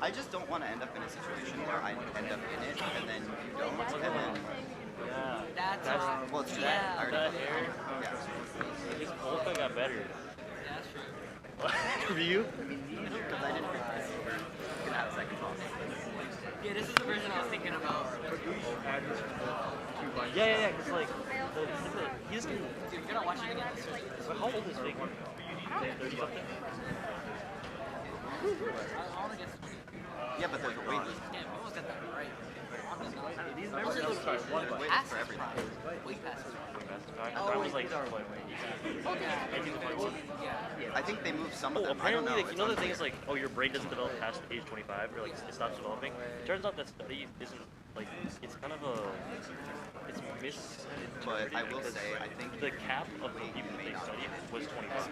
I just don't want to end up in a situation where I end up in it and then you don't, and then Yeah. That's well, it's too yeah. late. I already That did it. hair. Yeah. His polka got better. Yeah, that's true. For you? Because I didn't realize you were gonna have a second talk. Yeah, this is the version I was thinking about. Yeah. Because like, he's. Dude, you're not watching any of this. How old is Fake? 30 something. I want to get some. Yeah, but there's a wait list. Yeah, we almost got that right. These Also, members those Wait list for passes everything. Wait passes. I was like, Oh, yeah. I think they moved some of oh, them. I don't apparently, know. like, you It's know the thing unclear. is like, oh, your brain doesn't develop past age 25, or like it stops developing. It turns out that study isn't like it's kind of a it's But I will because say, I think the cap of the people they studied was 25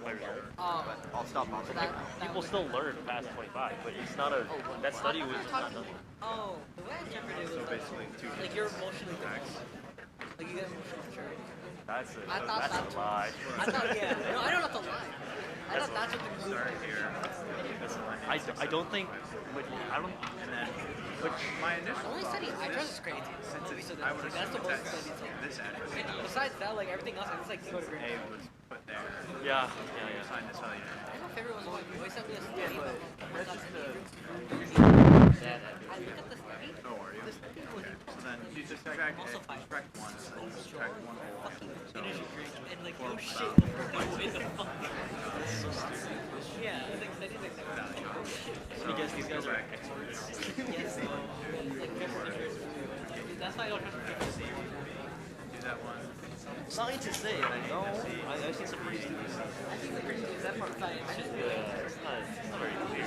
years old. but I'll stop on that, People still learn past 25, but it's not a that study was just not done. Oh, the way I interpreted it was basically two like you're emotionally like you get emotional maturity. That's I thought that's that a lie. I thought, yeah. No, I don't know if that's a lie. I thought that's what the conclusion was. I don't think, but I don't. And then, which my The initial only thought study I was trust this, is creative. since it's, So I would that's the assume most that's studied thing. this address. And besides that, like everything else, it's like go to grade. A was put there. Yeah. Sign this value. My favorite was when you always sent me a study about what's up to I look at the study. Oh, are you? The study was So then you just subtract A, subtract 1, so you subtract 1 whole. So energy drink and like no shit in the fuck. Yeah, it's like studies like that. so Because these guys are back. experts. Yes, so it's like that's why I don't trust people. Do that one. Scientists say, I know. I've seen some pretty stupid stuff. I think the crazy is that part of science. I just feel like It's not very clear.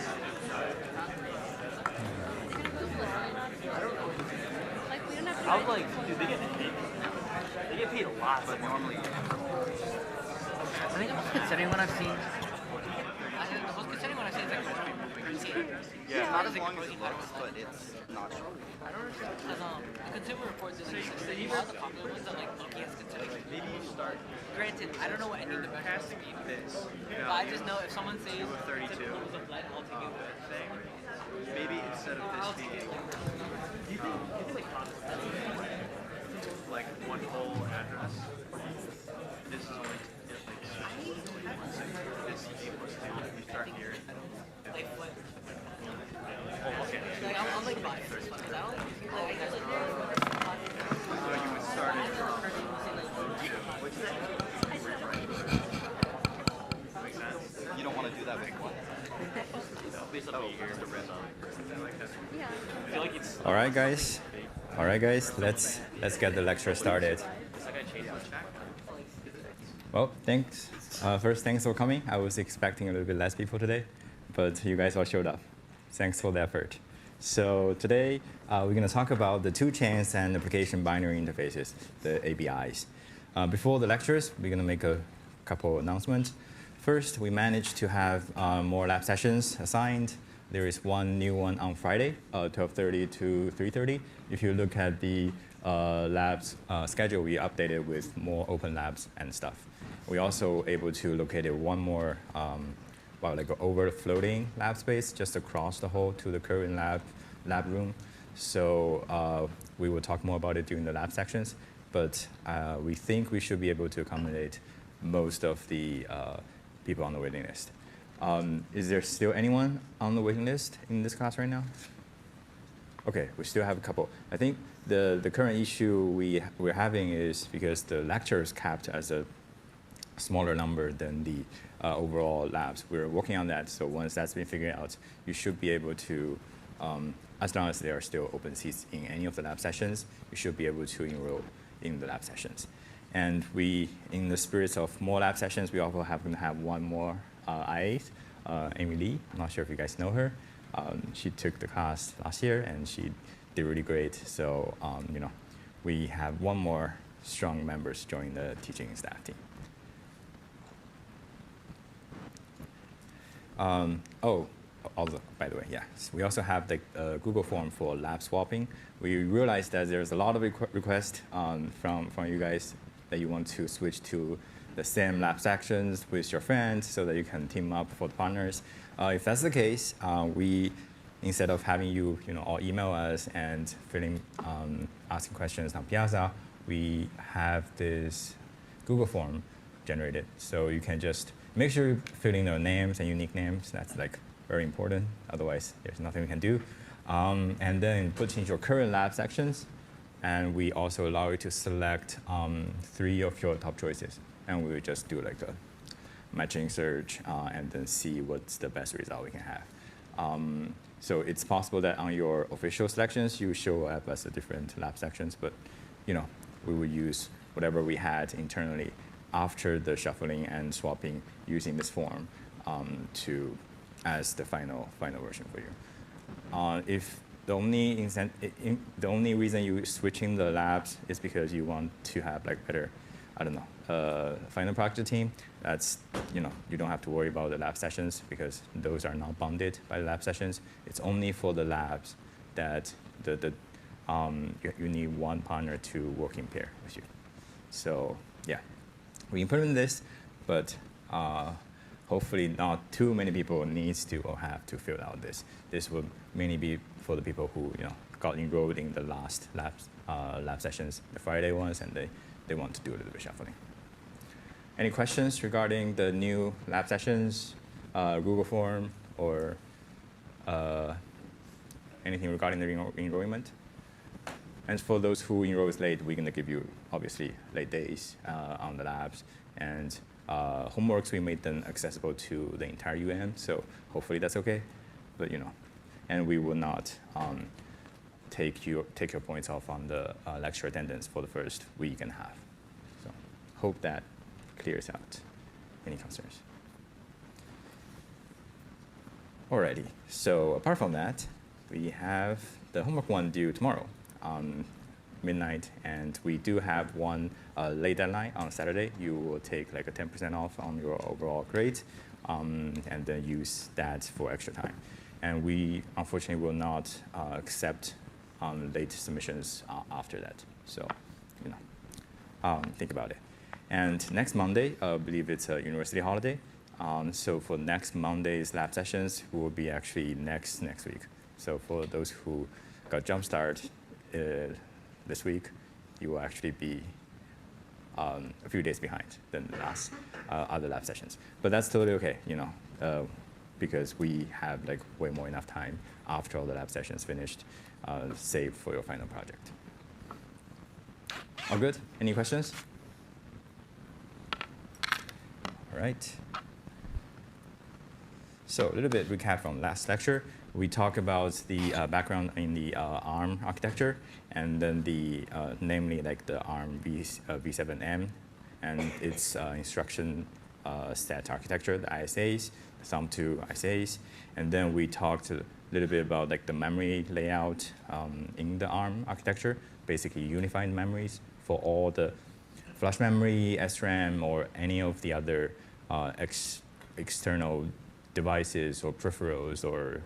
I was like, dude, they get paid a lot. But normally, I think the most concerning one I've seen. I think the most concerning one I've seen is like protein. it's not as long as it looks, but it's not sure. I don't understand because the Consumer Reports is like a lot of the popular ones that like Loki has considered. Maybe you start Granted, I don't know what any of the measures casting mean, this but I just know if someone says to a 32 levels of blood, I'll take it. thing. Maybe instead of this being like one whole address, this is only like this equals to you start here. Like what? Oh, okay. Like I'm like biased because I don't like I guess like So you would start it from 2. Which is, Makes sense? you don't want to do that with one. Based on what you hear, I like that. I feel like it's. All right, guys. Let's get the lecture started. Is that guy changed my check? Well, thanks. First, thanks for coming. I was expecting a little bit less people today, but you guys all showed up. Thanks for the effort. So today, we're going to talk about the two chains and application binary interfaces, the ABIs. Before the lectures, we're going to make a couple announcements. First, we managed to have more lab sessions assigned. There is one new one on Friday, 12:30 to 3:30. If you look at the labs schedule, we updated with more open labs and stuff. We also able to locate one more, like overfloating lab space just across the hall to the current lab room. So we will talk more about it during the lab sections, but we think we should be able to accommodate most of the people on the waiting list. Is there still anyone on the waiting list in this class right now? Okay, we still have a couple. I think the current issue we're having is because the lecture is capped as a smaller number than the overall labs. We're working on that, so once that's been figured out, you should be able to, as long as there are still open seats in any of the lab sessions, you should be able to enroll in the lab sessions. And we, in the spirit of more lab sessions, we also happen to have one more IA, Amy Lee. I'm not sure if you guys know her. She took the class last year, and she did really great. So, we have one more strong members join the teaching staff team. Also, by the way, yeah, we also have the Google form for lab swapping. We realized that there's a lot of requests from you guys that you want to switch to the same lab sections with your friends so that you can team up for the partners. If that's the case, we instead of having you, all email us and asking questions on Piazza, we have this Google form generated. So you can just make sure you fill in your names and unique names. That's like very important. Otherwise, there's nothing we can do. And then put in your current lab sections. And we also allow you to select 3 of your top choices. And we will just do like a matching search and then see what's the best result we can have. So it's possible that on your official selections, you show up as a different lab sections, but we will use whatever we had internally after the shuffling and swapping using this form as the final version for you. If the only reason you switching the labs is because you want to have like better, final product team, that's, you don't have to worry about the lab sessions because those are not bounded by the lab sessions. It's only for the labs that you need one partner to work in pair with you. So yeah, we implement this, but hopefully not too many people needs to or have to fill out this. This will mainly be for the people who got enrolled in the last lab sessions, the Friday ones, and they want to do a little bit shuffling. Any questions regarding the new lab sessions, Google form, or anything regarding the enrollment? And for those who enroll late, we're going to give you, obviously, late days on the labs. And homeworks, we made them accessible to the entire so hopefully that's OK. But, and we will not take your points off on the lecture attendance for the first week and a half. So hope that clears out any concerns. Alrighty, so apart from that, we have the homework one due tomorrow on midnight, and we do have one late deadline on Saturday. You will take like a 10% off on your overall grade, and then use that for extra time. And we unfortunately will not accept late submissions after that. So, think about it. And next Monday, I believe it's a university holiday. So for next Monday's lab sessions, will be actually next week. So for those who got jump start this week, you will actually be a few days behind than the last other lab sessions. But that's totally okay, because we have like way more enough time after all the lab sessions finished, saved for your final project. All good? Any questions? All right. So a little bit recap from last lecture. We talked about the background in the ARM architecture, and then namely like the ARM v7m and its instruction set architecture, the ISAs, some 2 ISAs, and then we talked a little bit about like the memory layout in the ARM architecture, basically unified memories for all the flash memory, SRAM, or any of the other external devices or peripherals or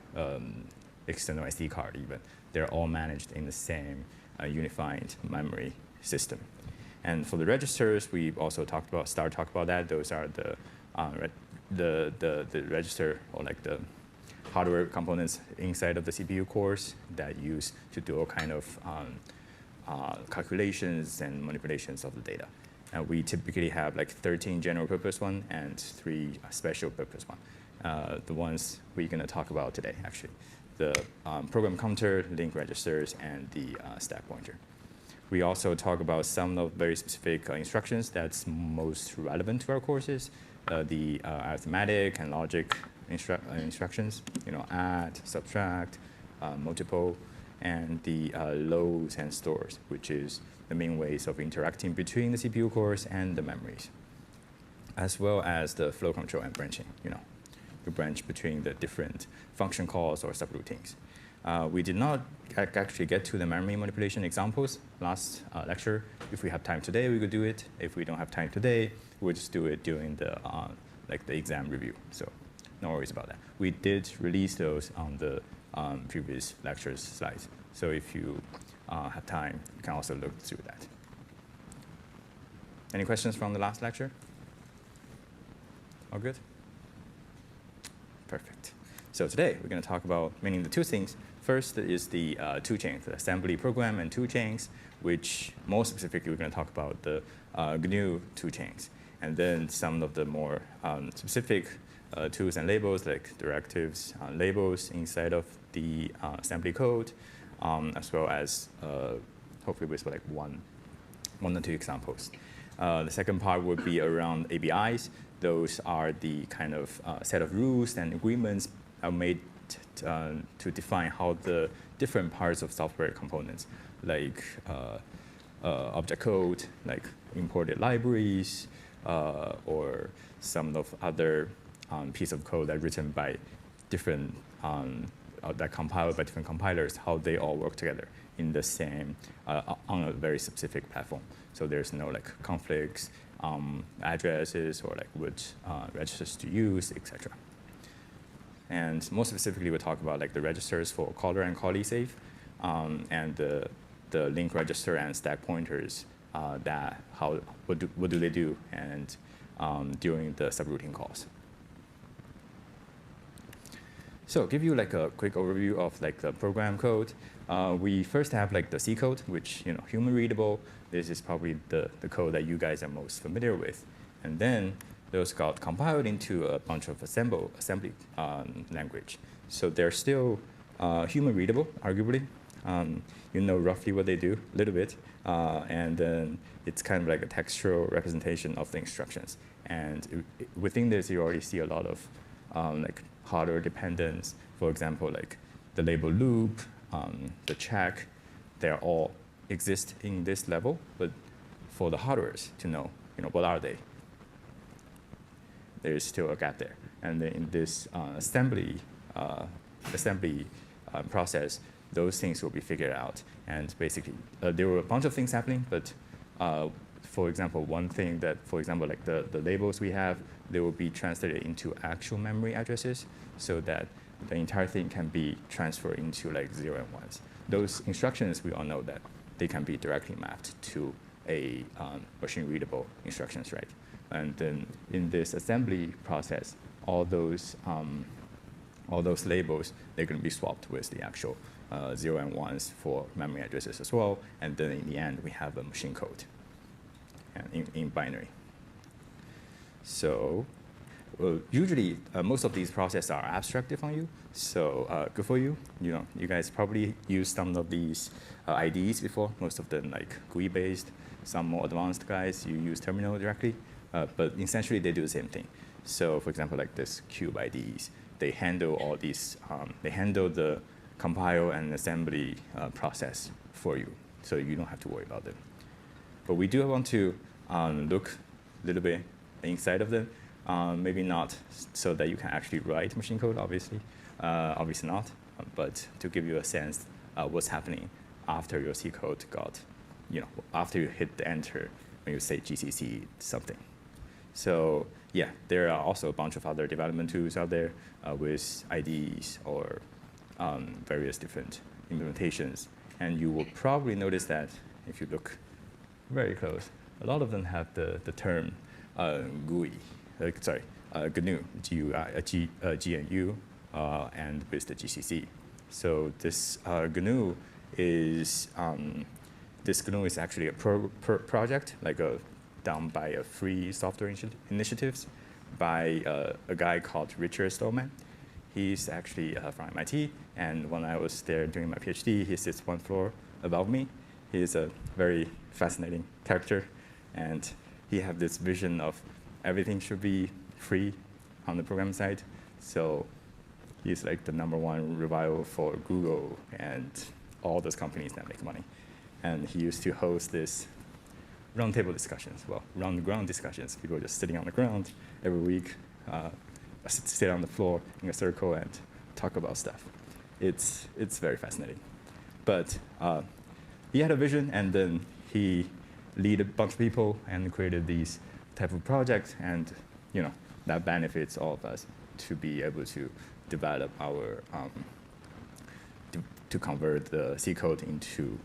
external SD card even. They're all managed in the same unified memory system. And for the registers, we also talked about that. Those are the register, or like the hardware components inside of the CPU cores that use to do all kind of calculations and manipulations of the data. And we typically have like 13 general purpose one and 3 special purpose one. The ones we're going to talk about today, actually. The program counter, link registers, and the stack pointer. We also talk about some of very specific instructions that's most relevant to our courses, the arithmetic and logic instructions, add, subtract, multiple, and the loads and stores, which is the main ways of interacting between the CPU cores and the memories, as well as the flow control and branching, you branch between the different function calls or subroutines. We did not actually get to the memory manipulation examples last lecture. If we have time today, we could do it. If we don't have time today, we'll just do it during the the exam review. So no worries about that. We did release those on the previous lectures slides. So if you have time, you can also look through that. Any questions from the last lecture? All good? Perfect. So So today we're going to talk about mainly the two things. First is the two chains, the assembly program and two chains, which more specifically we're going to talk about the GNU two chains. And then some of the more specific tools and labels like directives, labels inside of the assembly code, as well as hopefully with like one or two examples. The second part would be around ABIs. Those are the kind of set of rules and agreements are made to define how the different parts of software components, like object code, like imported libraries, or some of other piece of code that written by different, that compiled by different compilers, how they all work together in the same, on a very specific platform. So there's no like conflicts, addresses, or like which registers to use, etc. And more specifically, we'll talk about like the registers for caller and callee safe, and the link register and stack pointers. What do they do, and during the subroutine calls. So give you like a quick overview of like the program code. We first have like the C code, which human readable. This is probably the code that you guys are most familiar with, and then those got compiled into a bunch of assembly language. So they're still human readable, arguably. You know roughly what they do, a little bit, and then it's kind of like a textual representation of the instructions. And within this, you already see a lot of like hardware dependence. For example, like the label loop, the check, they all exist in this level, but for the hardwares to know, what are they? There is still a gap there. And then in this assembly process, those things will be figured out. And basically, there were a bunch of things happening, but for example, one thing that, for example, like the labels we have, they will be translated into actual memory addresses so that the entire thing can be transferred into like 0 and 1s. Those instructions, we all know that they can be directly mapped to a machine-readable instructions, right? And then in this assembly process, all those labels, they're going to be swapped with the actual 0 and 1s for memory addresses as well. And then in the end, we have a machine code and in binary. So usually, most of these processes are abstractive on you. So good for you. You guys probably used some of these IDEs before. Most of them like GUI-based. Some more advanced guys, you use terminal directly. But essentially, they do the same thing. So for example, like this cube IDEs, they handle all these, they handle the compile and assembly process for you. So you don't have to worry about them. But we do want to look a little bit inside of them. Maybe not so that you can actually write machine code, obviously. Obviously not, but to give you a sense what's happening after your C code got, after you hit the enter when you say GCC something. So yeah, there are also a bunch of other development tools out there with IDEs or various different implementations. And you will probably notice that if you look very close, a lot of them have the term GUI, GNU, GNU, and with the GCC. So this GNU is actually a project, like done by a free software initiatives by a guy called Richard Stallman. He's actually from MIT, and when I was there doing my PhD, he sits one floor above me. He's a very fascinating character, and he had this vision of everything should be free on the program side. So he's like the #1 revival for Google and all those companies that make money. And he used to host this roundtable discussions, round the ground discussions. People just sitting on the ground every week, sit on the floor in a circle and talk about stuff. It's very fascinating. But he had a vision, and then he led a bunch of people and created these type of projects, and that benefits all of us to be able to develop our to convert the C code into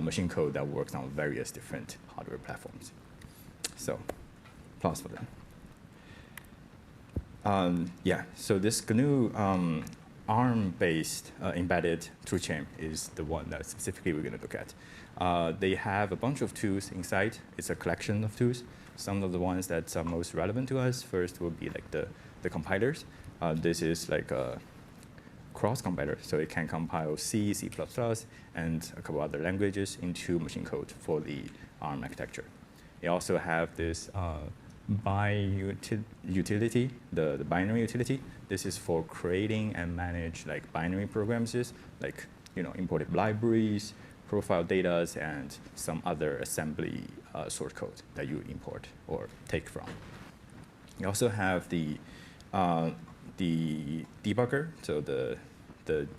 machine code that works on various different hardware platforms. So, applause for that. Yeah, so this GNU ARM-based embedded toolchain is the one that specifically we're going to look at. They have a bunch of tools inside. It's a collection of tools. Some of the ones that are most relevant to us first will be like the compilers. This is like a cross compiler, so it can compile C, C++, and a couple other languages into machine code for the ARM architecture. They also have this utility, the binary utility. This is for creating and manage like binary programs, like imported libraries, profile data, and some other assembly source code that you import or take from. You also have the debugger, so the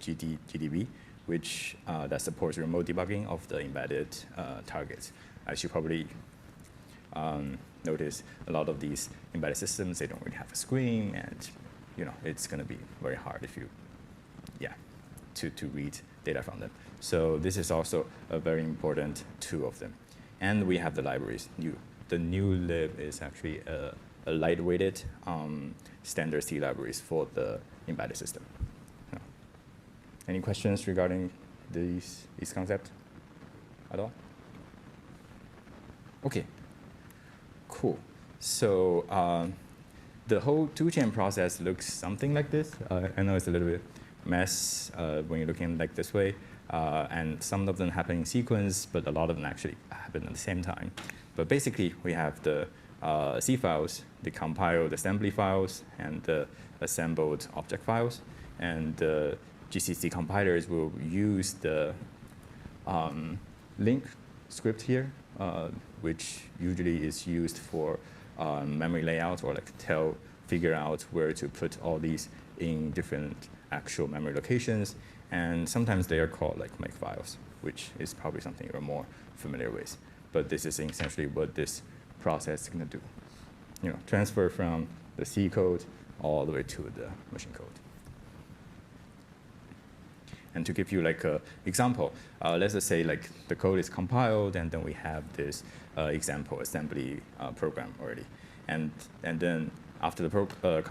GDB, which that supports remote debugging of the embedded targets. As you probably notice, a lot of these embedded systems, they don't really have a screen, and it's going to be very hard if you, to read data from them. So this is also a very important tool of them. And we have the libraries. The new lib is actually a lightweighted standard C libraries for the embedded system. Any questions regarding these concepts at all? OK. Cool. So the whole toolchain process looks something like this. I know it's a little bit mess when you're looking like this way. And some of them happen in sequence, but a lot of them actually happen at the same time. But basically, we have the C files, the compiled assembly files, and the assembled object files. And the GCC compilers will use the link script here, which usually is used for memory layout or like figure out where to put all these in different actual memory locations. And sometimes they are called like makefiles, which is probably something you're more familiar with. But this is essentially what this process is going to do. Transfer from the C code all the way to the machine code. And to give you like an example, let's just say like the code is compiled, and then we have this example assembly program already. And then after the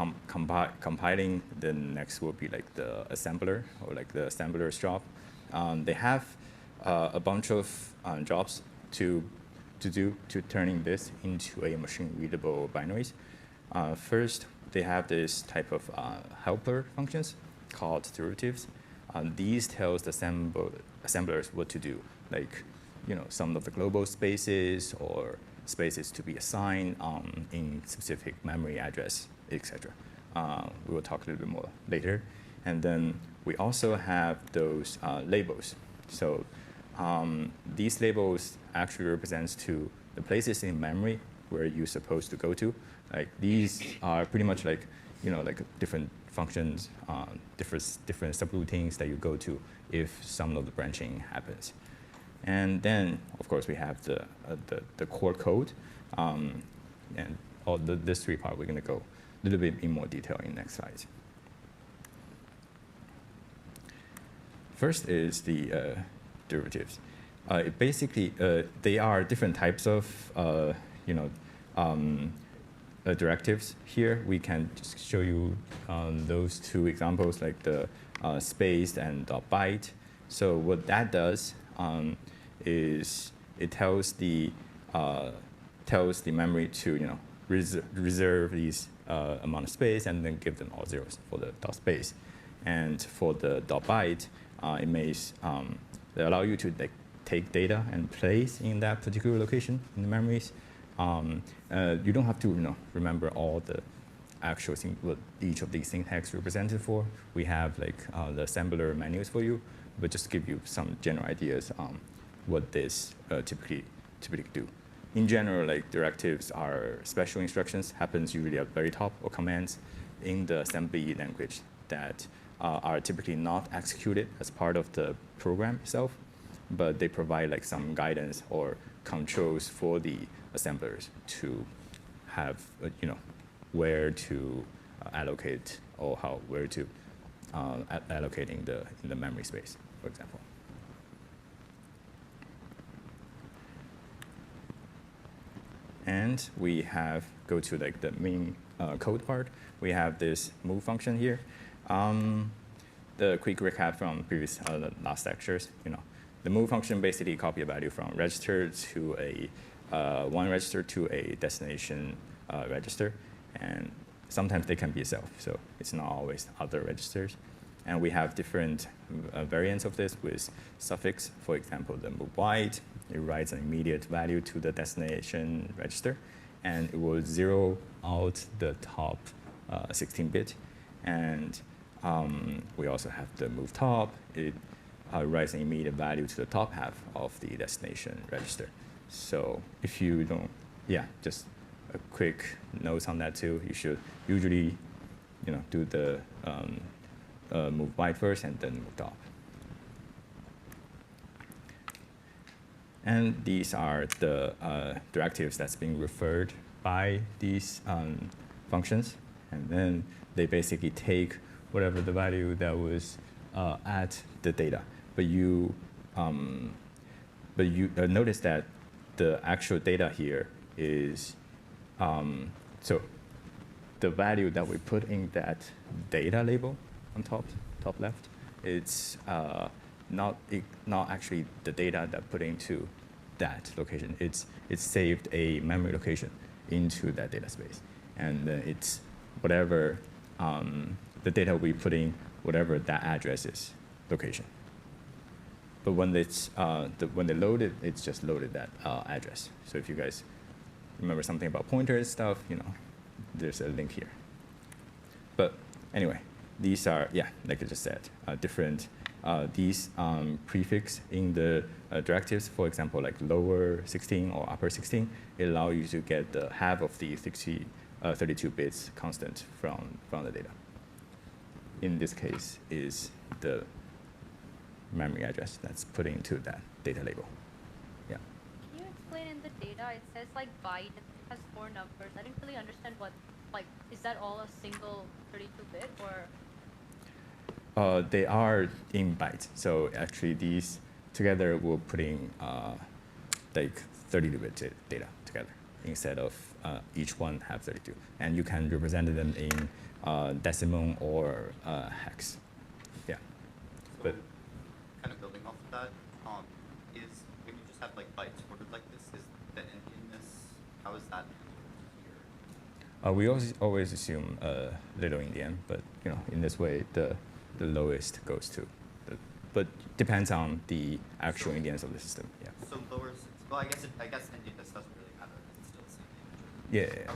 compiling, the next will be like the assembler or like the assembler's job. They have a bunch of jobs to do to turning this into a machine-readable binaries. First, they have this type of helper functions called derivatives. These tells the assemblers what to do, like some of the global spaces or spaces to be assigned in specific memory address, etc. We will talk a little bit more later. And then we also have those labels. So these labels actually represents to the places in memory where you're supposed to go to. Like these are pretty much like like different functions, different subroutines that you go to if some of the branching happens. And then, of course, we have the core code. And all this three part, we're going to go a little bit in more detail in the next slide. First is the derivatives. Basically, they are different types of directives. Here, we can just show you those two examples, like the spaced and byte. So what that does is it tells the memory to reserve these amount of space and then give them all zeros for the dot space. And for the dot byte, it may they allow you to take data and place in that particular location in the memories. You don't have to remember all the actual thing, what each of these syntax represented for. We have like the assembler menus for you, but just to give you some general ideas on what this typically do. In general, like directives are special instructions, happens usually at the very top, or commands in the assembly language that are typically not executed as part of the program itself, but they provide like some guidance or controls for the assemblers to have where to allocate or where to allocating in the memory space, for example. And we go to like the main code part. We have this move function here. the quick recap from previous last lectures, the move function basically copy a value from register to a one register to a destination register, and sometimes they can be self, so it's not always other registers. And we have different variants of this with suffix. For example, the move wide, it writes an immediate value to the destination register, and it will zero out the top 16-bit. And we also have the move top. It writes an immediate value to the top half of the destination register. So if you don't, just a quick note on that too. You should usually, do the move wide first and then move top. And these are the directives that's being referred by these functions. And then they basically take whatever the value that was at the data. But you notice that the actual data here is, so the value that we put in that data label on top left, it's not actually the data that put into that location. It's saved a memory location into that data space, and it's whatever the data we put in, whatever that address is, location. But when it's when they load it, it's just loaded that address. So if you guys remember something about pointers stuff, there's a link here. But anyway, these are, like I just said, different, these prefix in the directives, for example, like lower 16 or upper 16, it allows you to get the half of the 32 bits constant from the data. In this case is the memory address that's put into that data label. Yeah. Can you explain in the data, it says like byte, it has 4 numbers. I didn't really understand what, like, is that all a single 32-bit or? They are in bytes. So actually these together will put in like 32-bit data together instead of each one have 32. And you can represent them in decimal or hex. Yeah. So but kind of building off of that, is when you just have like bytes ordered like this, is the endianness, how is that here? we always assume little endian, but in this way the lowest goes to but depends on the actual endians of the system. Yeah. So lower, well, I guess endianness doesn't really matter. It's still the same thing. Yeah.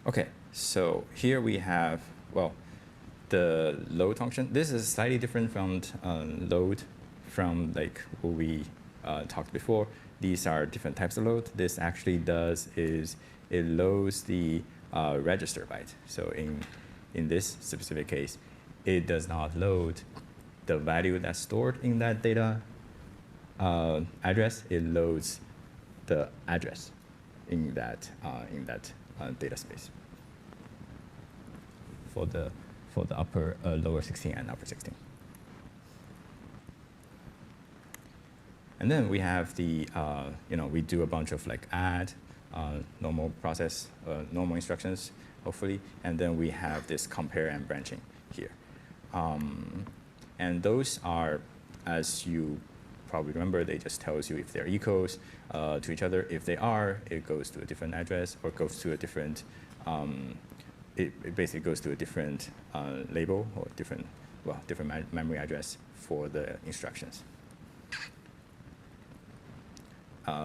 Okay. Okay, so here we have, well, the load function. This is slightly different from load from like what we talked before. These are different types of load. This actually does is it loads the register byte. So in this specific case, it does not load the value that's stored in that data address. It loads the address in that data space for the upper lower 16 and upper 16. And then we have the we do a bunch of like add, normal process, normal instructions, hopefully, and then we have this compare and branching here. And those are, as you probably remember, they just tells you if they're equals to each other. If they are, it goes to a different address or goes to a different, it basically goes to a different label or different memory address for the instructions.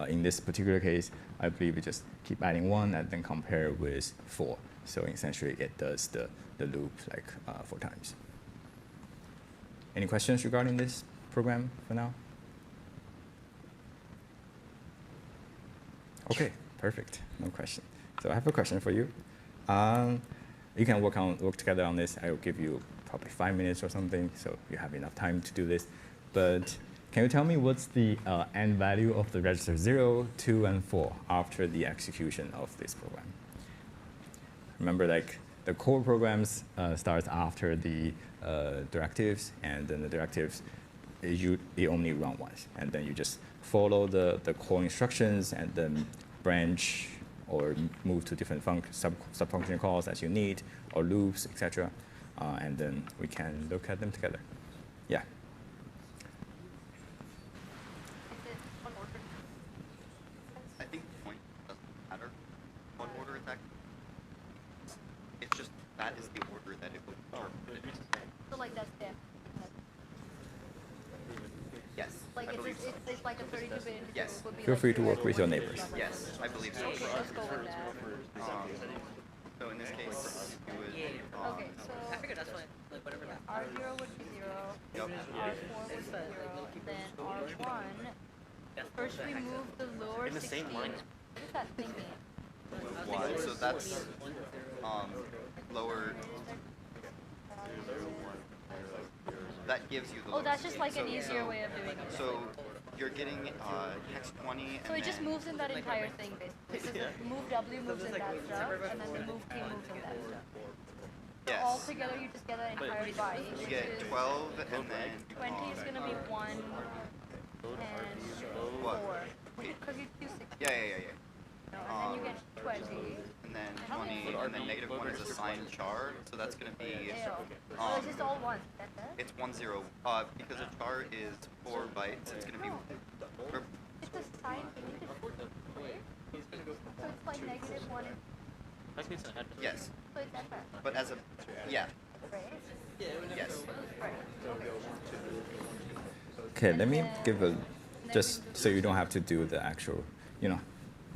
In this particular case, I believe we just keep adding 1 and then compare with 4. So essentially, it does the loop like 4 times. Any questions regarding this program for now? Okay, perfect. No question. So I have a question for you. You can work together on this. I will give you probably 5 minutes or something, so you have enough time to do this. But can you tell me what's the end value of the register 0, 2, and 4 after the execution of this program? Remember, like the core programs starts after the directives, and then the directives they only run once, and then you just follow the core instructions and then branch or move to different sub-function calls as you need, or loops, etc. And then we can look at them together. Yeah. Is it on order? I think point doesn't matter what order it's actually. It's just that is the order that it would interpret it. So like that's them. Yes, Like I believe so. it's like a 32-bit integer Yes. would be Feel like free to work with your neighbors. Yes, I believe so. Okay, let's go with that. So in this case, you would. Okay, so I figured that's why, like, whatever that. R0 would be 0, Yep. R4 would be 0, then R1. First we move the lower In the 16. same line? What is that thinking? One. So that's lower. That gives you the. Oh, lower that's just 16. like an So- easier way of doing it. So you're getting hex 20. So and it just then- moves in that entire thing basically. So the move W moves in that stuff, and then the move T moves in that stuff. So Yes. all together you just get an entire byte. You which get is 12 and then 20 is gonna be 1 and What? 4. Wait. Because you do 6. Yeah. No, and then you get 20. And then 20, and then negative 1 is a signed char, so that's going to be, Ew. So um, it's just all 1. That's it? it's 1, 0. Because a char is 4 bytes, it's going to be, or, It's a sign integer. So it's like negative 1 and Actually, it's an address. yes, so it's that, but as a, yeah, right? yes. Right. Okay. Okay, let me give a, just so you don't have to do the actual,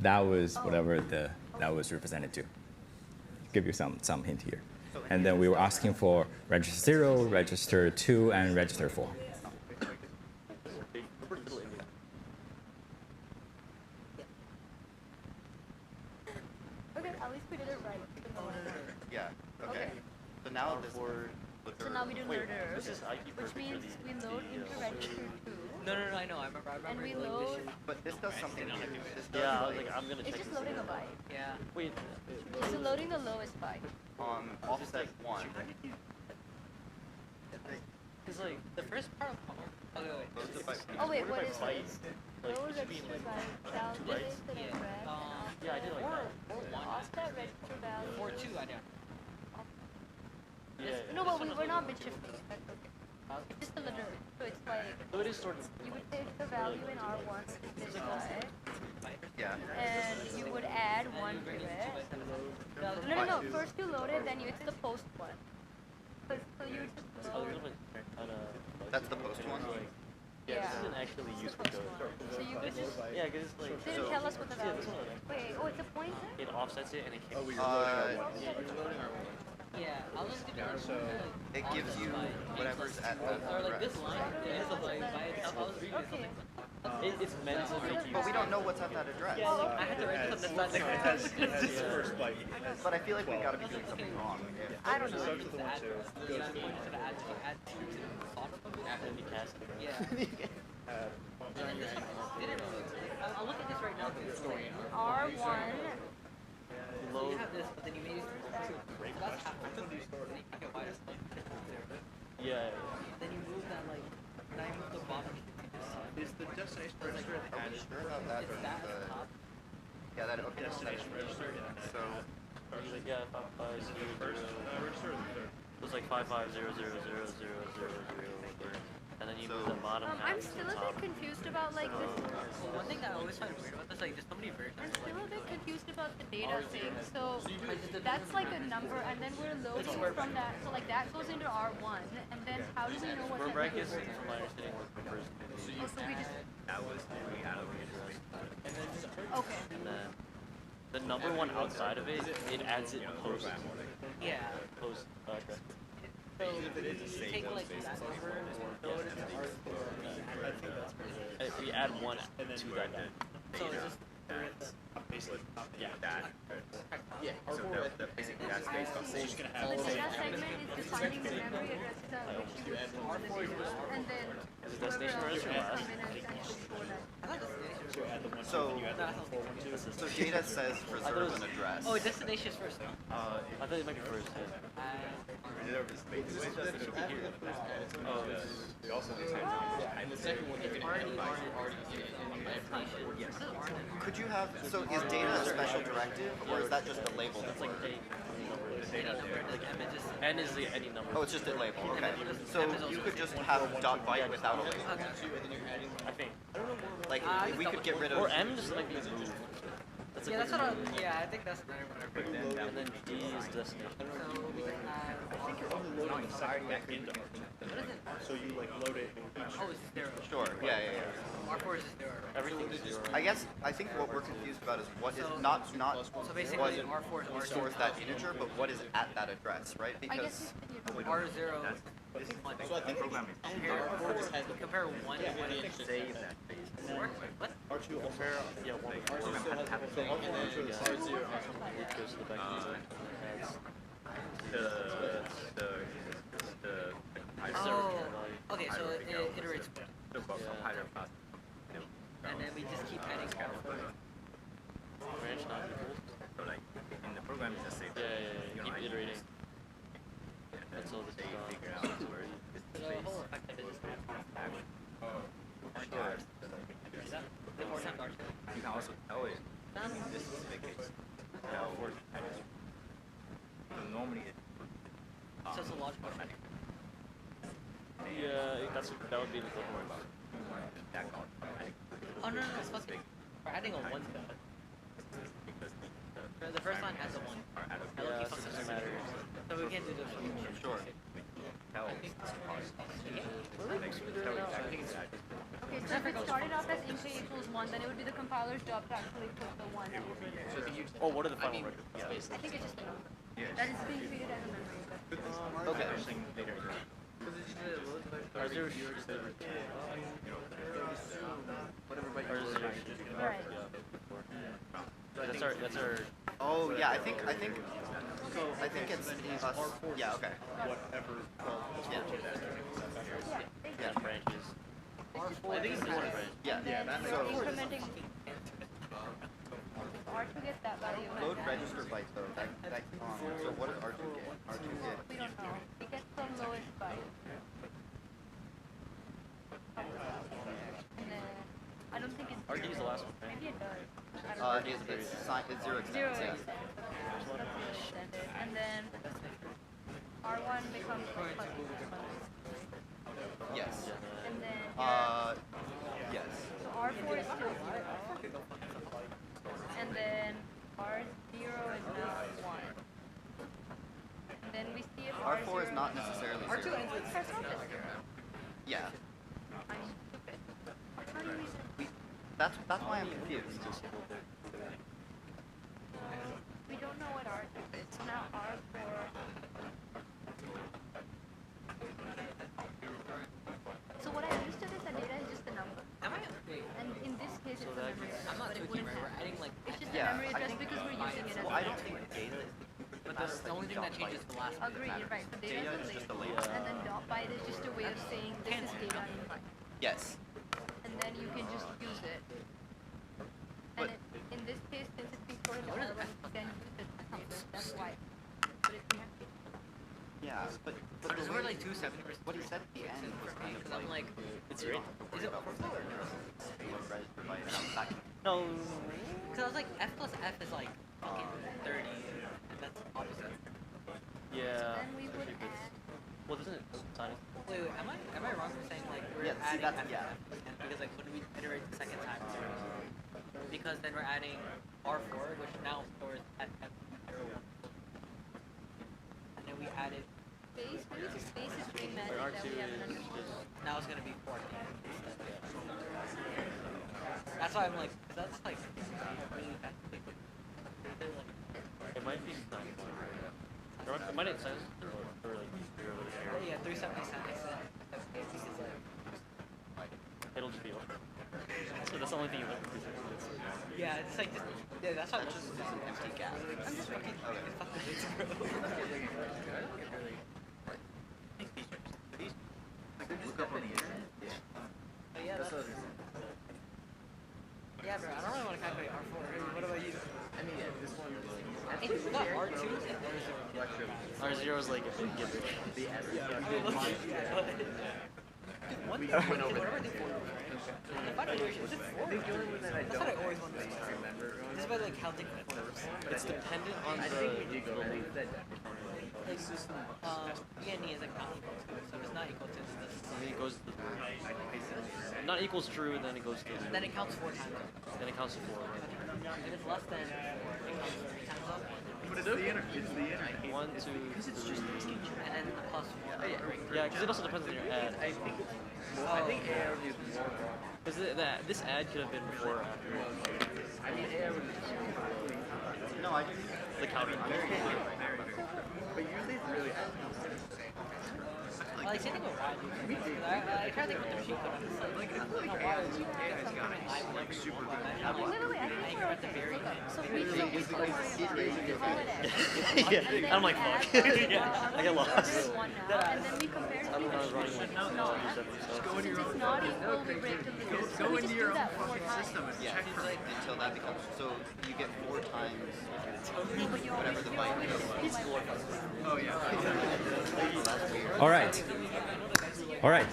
that was whatever that was represented to. Give you some hint here. And then we were asking for register 0, register 2, and register 4. Okay, at least we did it right. Yeah, okay. Okay. So now this, So now we do Wait, murder, this is IP which perfect means for we the load into register 2. No, I know. I remember. And we like, load, but this does something weird. This does, Yeah, I was like, I'm gonna it's check just this loading a out. byte. Yeah. Wait, So loading the lowest byte. offset 1. because like, The first part of okay, wait. Loads the byte. Oh wait, what by is byte? this? Like, Load it should be in, register like, value, shall two be bytes? listed in red. Yeah, I did like that. Offset register value. 4-2, I know. Yeah. No, but we're not bit shifting. That's okay. It's just a little. So it's like So it is sort of. you would take the value in R1, this guy, Yeah. and you would add 1 to it. No. First you load it, then it's the post one. So you just A load. little bit kinda. That's the post one? Yeah, Yeah. this isn't actually It's the useful post code. one. So you would just. Yeah, because it's like. Didn't tell us what the Yeah, value this one. is. Wait, oh, it's a pointer? It offsets it and it kicks. Yeah, I'll just do it. It gives you whatever's at the Or like this address. line is a like by itself. I was reading Okay. something. It's meant to make you. But we don't know what's at that address. I had to write something that's not like But I feel like we gotta be doing something wrong. I don't know. the address. Yeah, I pointed to the add to the solver. After the cast. Yeah. I'll look at this right now too. R1. So you have this, but then you made it so that's half of the okay, why does Yeah. then you move that like now you move the bottom. Is the destination register at the Are we address? sure about that? It's Or that the, top. yeah, that, okay. Destination register? So, Like, yeah, 550. Register or the third? It was like 550000000, and then you move the bottom half I'm to still the a top. bit confused about like this. Well, one thing that I always find weird about this, like there's so many versions. I'm still a bit confused about the data thing. So that's like a number, and then we're loading from that. So like that goes into R1, and then how do we know what Square that brackets, number is? from my understanding, was the first. Oh, so we just okay. And then the number one outside of it, it adds it post Yeah. post address. So you take like that number and throw it into We add one to that guy. So it's just basically Yeah. that. Yeah. So basically that's based off same. The data segment is defining the memory addresses at which you would store the data, and then Is whoever destination else first or will last? come in and store that. I thought destination. So data says reserve an address. Oh, destination is first. I thought it might be first. Yeah. Could you have, so is data a special directive, or is that just a label? It's like a Any number, like M is just. N is the any number. Oh, it's just a label, okay. So you could just have dot byte without a label. Okay. I think. Like, if we could get rid of... Or M just like being moved. That's Yeah, like that's what I. Yeah, I think that's better when I break that down. and then D is destination. So we can have. I think you're only loading the already back in. What is it? So you like load it. Oh, it's zero. Sure, yeah. R4 is just zero. Everything is zero. I think what we're confused about is what is, not So what basically, R4 is R2. stores that integer, but what is at that address, right? I guess Because R0 is 1. So I think programming. Compare 1 to 1 and Save that phase. 4. What? R2 Compare, yeah, one with four. R0 has a thing, and then Which goes to the back to the Oh, okay, so it iterates. Yeah. And then we just keep adding R4. branch not equal. So like in the program it's the same. Yeah. Keep iterating until this is done. Figure out where this The space. whole effective is just the more times R2. You can also tell it in this specific case. Now for so normally it So it's a logical effect. Yeah, that would be the good one. that called Oh, no, it's supposed to be. We're adding a 1 to that. because The first line has a 1. are out of Hello, Yeah, keep so it functions. doesn't matter. So we can't do this. sure. tell Okay, so if it started off as int equals 1, then it would be the compiler's job to actually put the 1 over there. Oh, what are the final records? Yeah. I think it's just a number. That is being treated as a memory. Okay. Right. That's our. Oh, yeah, I think it's us. Yeah, okay. Yeah. Yeah, branches. I think it's one branch. Yeah, Then so you're incrementing R2 gets that value. and load then- register byte though, so what does R2 get? R2 get, We don't know. It gets the lowest byte. And then I don't think it's RD is the last one, right? maybe it does. I don't know. it's zero Zero extents, yeah. extended. That's zero extended. And then R1 becomes plus Yes. and then yeah. Yes. So R4 is still 0. And then R0 is now 1. And then we see if R4 is not necessarily R2 zero. ends with first not just 0. Yeah. I'm stupid. How do you reason? That's why I'm confused. We don't know what R2 is. So now R4. So what I understood is that data is just a number. Am I? And in this case, it's a memory address. I'm not But it too keen, wouldn't right? We're have. adding like. It's just Yeah, a memory I address think- because we're using it as Well, a I don't think data is But that's the only thing that changes the last one. Agreed, you're right. So data Data is is just a a label. label. And then dot byte is just a way of saying this is data in byte. Yes. And then you can just use it. And But- in this case, since it's being stored in the R1, you can use it as something. That's why. But it can't be. Yeah, but So the does way we're like 270%. what he said at the end was kind of Because I'm like, It's right. is it overflow or no? load register byte, and I was back. No. Because I was like, F plus F is like fucking 30. And that's opposite. Yeah. Then we would add. Well, doesn't it sign? Wait, am I wrong for saying like we're Yeah, see, adding that's- F yeah. to F? Because like when we iterate the second time, because then we're adding R4, which now stores at F01. And then we added, Space, maybe the space is doing magic But that R2 we haven't is understood. just. now it's gonna be 14. That's why I'm like, 'cause that's like really fast. It might be signed. Or it might not sign for like zero to zero. Yeah, 377. It'll just be over. So that's the only thing you look at. Yeah, it's like just, yeah, that's why I'm just Just an empty gap. I'm just fucking fuck this, bro. R0 is like a big gibberish. The One we thing, went over whatever that. they forward, right? The final iteration, is it I four? think the only one that I That's don't what I always wanted to know. remember. This is by like counting fours. It's dependent on I the. think we did go over that. Like, ENE is like not equal to, so if it's not equal to, then I mean, it goes. Not equals true, then it goes to. then it counts 4 times. Then it counts to 4. If it's less than, it counts 3 times up. But it's the inner. It's the inner. 1, 2, 3. And then the plus 4. Yeah, because it also depends on your ad. I think. Well, I think AR is more. Because this ad could have been before or after I mean, AR would just. No, I do. the counting. But usually it's really. Like, same thing with Ride. I try to think what the sheet code on this site. Like, I feel like No, AR Ride, is you get something live like whenever you super want. good. And I'm like, Wait, I and think you're at the very end. So we don't worry about it. Call it X. Yeah, And then I'm like, we add fuck. R0 Yeah, I get lost. There's one now, and then we compare it I don't know, I was to running the like it's not. Since it's not equal, we break the loop. So we just do that 4 times. Yeah, until that becomes, so you get 4 times But you whatever the byte is. Oh yeah. All right. All right.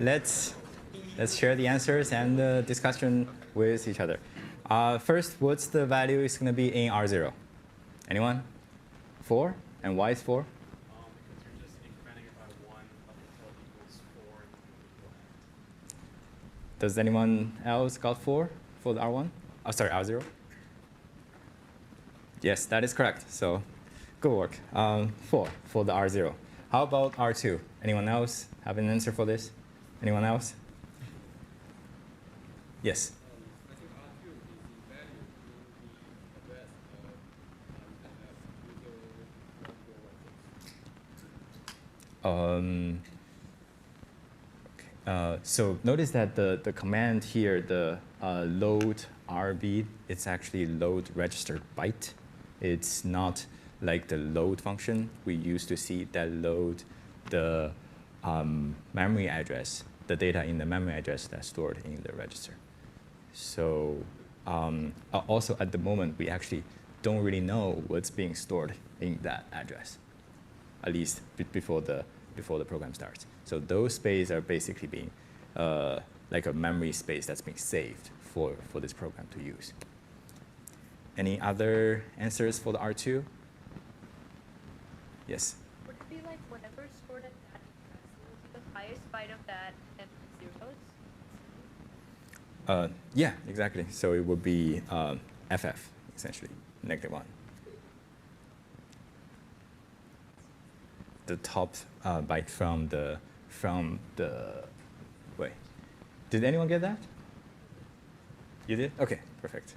Let's share the answers and the discussion with each other. First, what's the value is going to be in R0? Anyone? 4? And why is 4? Because you're just incrementing it by 1 up until it equals 4. Does anyone else got 4 for the R1? Oh, sorry, R0? Yes, that is correct. So good work. 4 for the R0. How about R2? Anyone else have an answer for this? Anyone else? Yes. I think R2 is the value will be the best So notice that the command here, the load RB, it's actually load registered byte. It's not like the load function we used to see that load the memory address, the data in the memory address that's stored in the register. So also at the moment, we actually don't really know what's being stored in that address, at least before the program starts. So those spaces are basically being like a memory space that's being saved for this program to use. Any other answers for the R2? Yes? Would it be like whatever's stored at that address will be the highest byte of that and zeros? Yeah, exactly. So it would be FF, essentially, -1. The top byte from the, wait, did anyone get that? You did? Okay, perfect.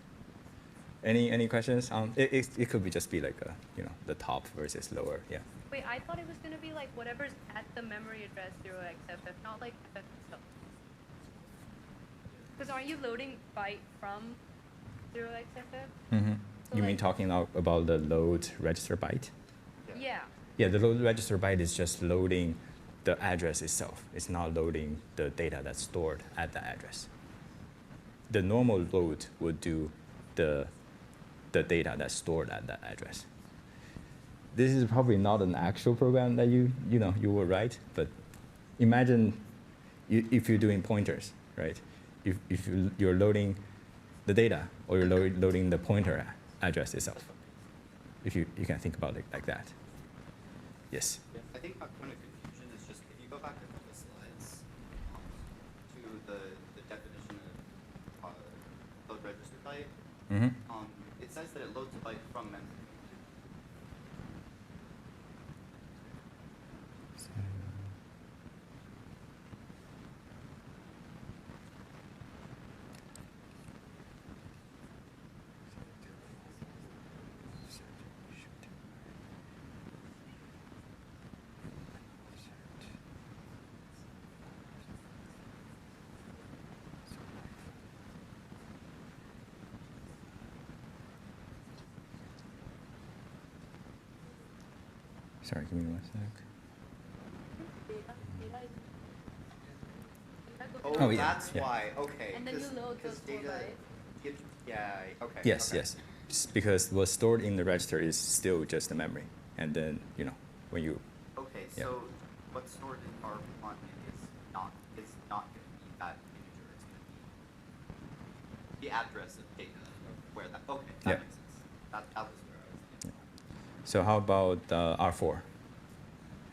Any questions? It could be just be like the top versus lower, yeah. Wait, I thought it was going to be like whatever's at the memory address 0xFF, not like FF itself. Because aren't you loading byte from 0xFF? Mm-hmm. So You mean like- talking about the load register byte? Yeah. Yeah, the load register byte is just loading the address itself. It's not loading the data that's stored at the address. The normal load would do the data that's stored at that address. This is probably not an actual program that you will write, but imagine if you're doing pointers, right? If you're loading the data or you're loading the pointer address itself. If you can think about it like that. Yes. I think my point of confusion is just if you go back a couple slides to the definition of load register byte, Mm-hmm. it says that it loads a byte from memory. Sorry, give me 1 sec. Oh, yeah, that's yeah. why. Okay. And then you load those 4 bytes. Yeah. Okay. Yes, okay. yes. Just because what's stored in the register is still just the memory, and then when you. Okay, Yeah. so what's stored in R1 is not going to be that integer. It's going to be the address of data of where that. Okay, that Yeah. makes sense. That was where I was thinking. So how about R4?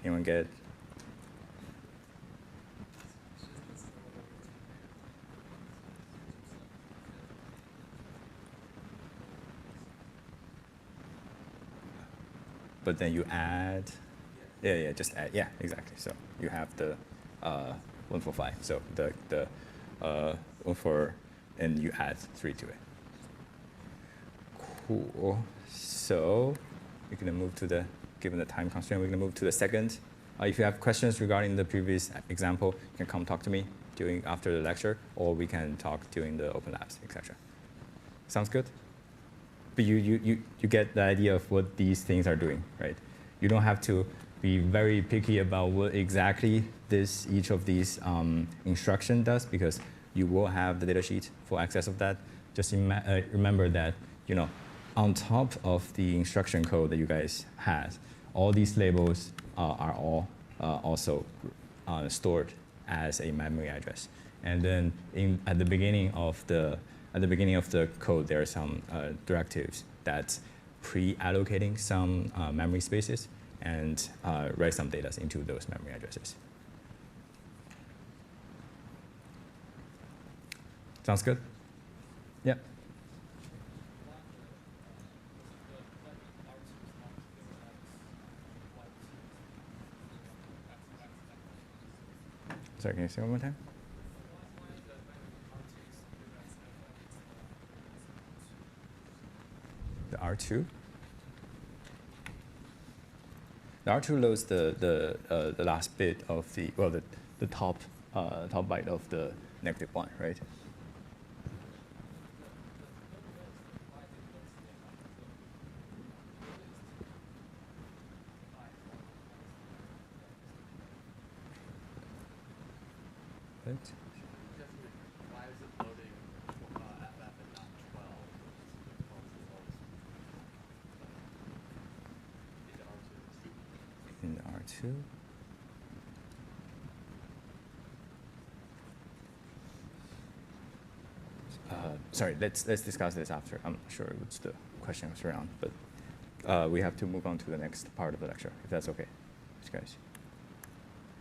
Anyone get? But then you add, yeah, just add, yeah, exactly. So you have the 145. So the 14, and you add 3 to it. Cool. So we're gonna move to the, given the time constraint, we're gonna move to the second. If you have questions regarding the previous example, you can come talk to me after the lecture, or we can talk during the open labs, etc. Sounds good? But you get the idea of what these things are doing, right? You don't have to be very picky about what exactly each of these instruction does, because you will have the data sheet for access of that. Just remember that, on top of the instruction code that you guys had, all these labels are all also stored as a memory address. And then at the beginning of the code, there are some directives that's pre-allocating some memory spaces and write some data into those memory addresses. Sounds good? Yeah. Sorry, can you say one more time? The R2? The R2 loads the last bit of the top byte of the -1, right? Right. Why is it loading FF and not 12? In the R2. Sorry, let's discuss this after. I'm not sure what's the question was around, but we have to move on to the next part of the lecture, if that's okay, guys.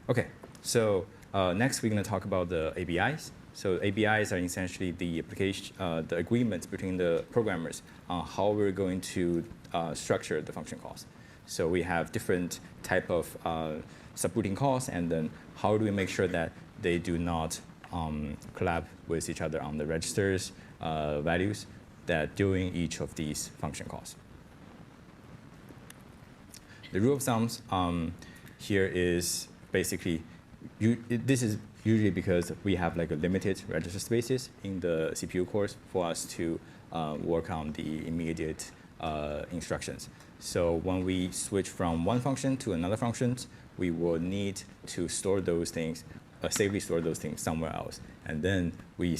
Okay, so next we're going to talk about the ABIs. So ABIs are essentially the application, the agreements between the programmers on how we're going to structure the function calls. So we have different type of subrouting calls, and then how do we make sure that they do not collab with each other on the registers values that during each of these function calls. The rule of thumbs here is basically, this is usually because we have like a limited register spaces in the CPU cores for us to work on the immediate instructions. So when we switch from one function to another function, we will need to store those things, safely store those things somewhere else. And then we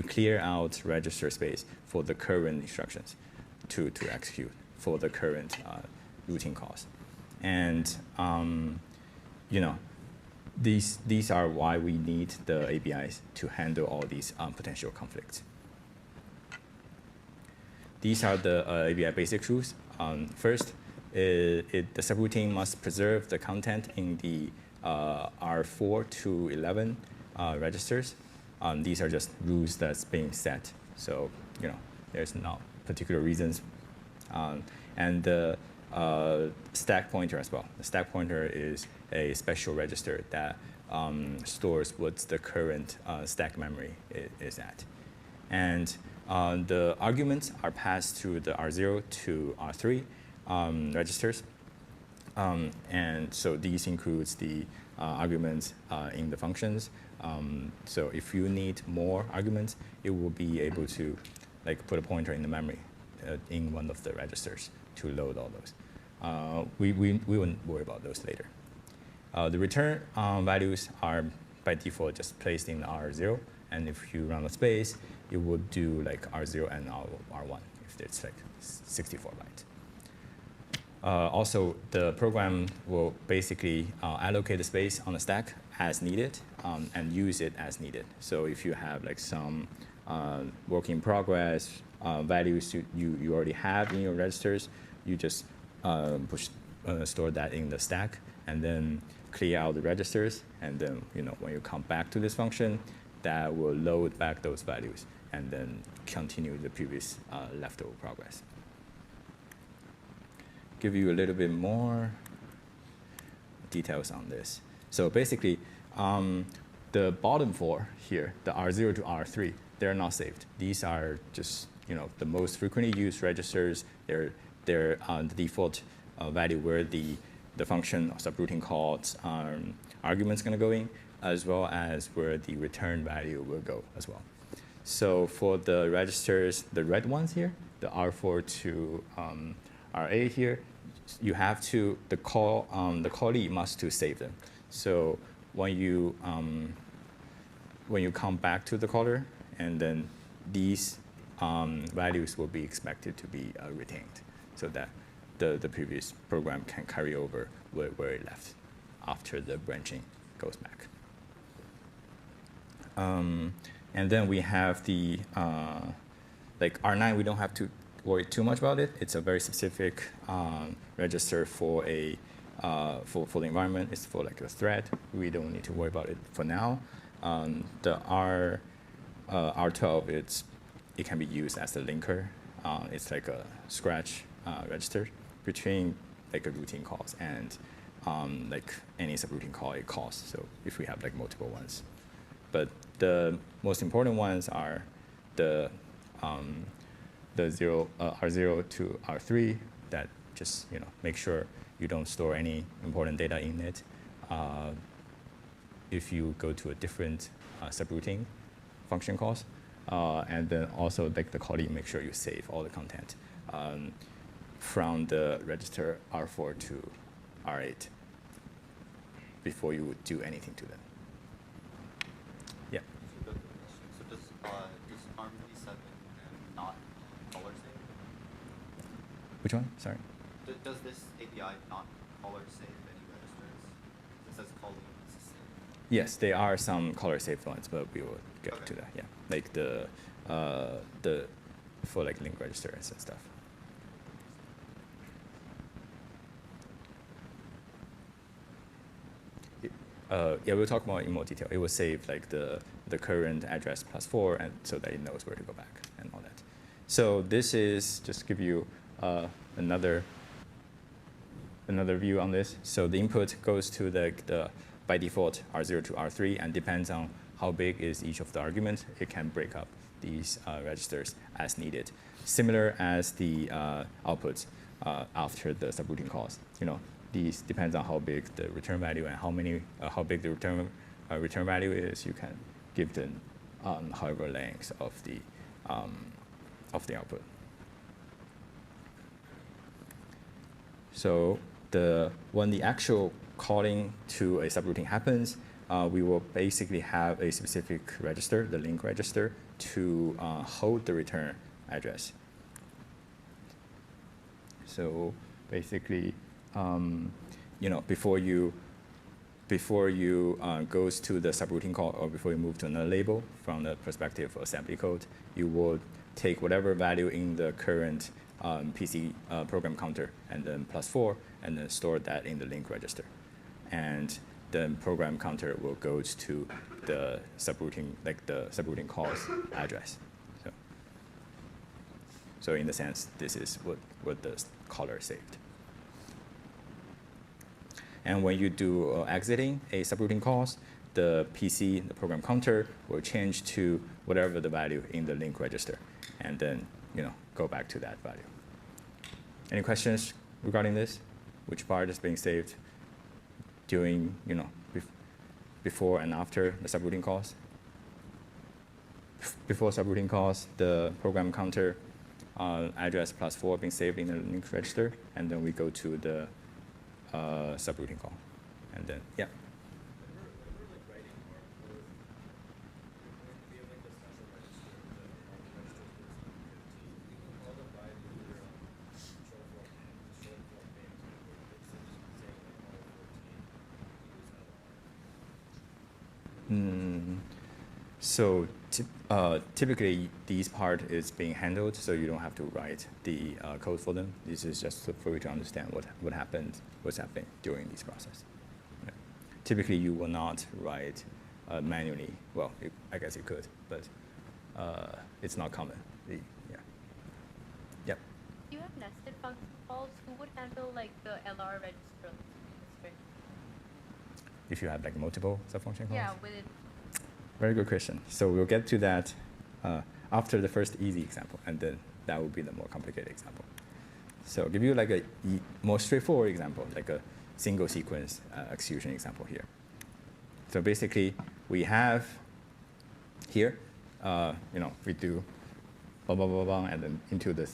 clear out register space for the current instructions to execute for the current routine calls. And these are why we need the ABIs to handle all these potential conflicts. These are the ABI basic rules. First, the subroutine must preserve the content in the R4 to 11 registers. These are just rules that's being set. So, there's not particular reasons. And the stack pointer as well. The stack pointer is a special register that stores what the current stack memory is at. And the arguments are passed through the R0 to R3 registers. And so these includes the arguments in the functions. So if you need more arguments, it will be able to put a pointer in the memory in one of the registers to load all those. We wouldn't worry about those later. The return values are by default just placed in R0. And if you run a space, it would do R0 and R1 if it's 64 bytes. Also, the program will basically allocate the space on the stack as needed and use it as needed. So if you have like some work in progress values you already have in your registers, you just store that in the stack and then clear out the registers. And then when you come back to this function, that will load back those values and then continue the previous leftover progress. Give you a little bit more details on this. So basically, the bottom four here, the R0 to R3, they're not saved. These are just the most frequently used registers. They're the default value where the function subroutine calls arguments going to go in, as well as where the return value will go as well. So for the registers, the red ones here, the R4 to R8 here, you have to the callee must to save them. So when you come back to the caller, and then these values will be expected to be retained, so that the previous program can carry over where it left after the branching goes back. And then we have the like R9. We don't have to worry too much about it. It's a very specific register for a for the environment. It's for like a thread. We don't need to worry about it for now. The R12, it can be used as a linker. It's like a scratch register between like a routine calls and like any subroutine call it calls. So if we have like multiple ones, but the most important ones are the R0 to R3 that just make sure you don't store any important data in it. If you go to a different subroutine function calls, and then also like the callee, make sure you save all the content from the register R4 to R8 before you would do anything to them. Yeah. So does ARM7 not color save? Which one? Sorry. Does this API not color save any registers? It says callee save. Yes, there are some color saved ones, but we will get to that. Yeah, like the for like link registers and stuff. Yeah, we'll talk more in more detail. It will save like the current address +4, and so that it knows where to go back and all that. So this is just give you another view on this. So the input goes to the by default R0 to R3, and depends on how big is each of the arguments, it can break up these registers as needed. Similar as the outputs after the subroutine calls. These depends on how big the return value and how big the return value is. You can give them however length of the output. So when the actual calling to a subroutine happens, we will basically have a specific register, the link register, to hold the return address. So basically, before you goes to the subroutine call, or before you move to another label from the perspective of assembly code, you will take whatever value in the current PC program counter and then +4, and then store that in the link register. And the program counter will go to the subroutine, like the subroutine calls address. So in the sense, this is what the caller saved. And when you do exiting a subroutine calls, the PC, the program counter, will change to whatever the value in the link register, and then go back to that value. Any questions regarding this? Which part is being saved during, before and after the subroutine calls? Before subroutine calls, the program counter address +4 being saved in the link register, and then we go to the subroutine call, and then yeah. So typically, these part is being handled, so you don't have to write the code for them. This is just for you to understand what's happening during this process. Right. Typically, you will not write manually. Well, I guess you could, but it's not common. Yep. Do you have nested function calls? Who would handle like the LR register? If you have like multiple subfunction calls? Yeah, with it. Very good question. So we'll get to that after the first easy example, and then that will be the more complicated example. So I'll give you like a more straightforward example, like a single sequence execution example here. So basically, we have here, we do blah, blah, blah, blah, and then into the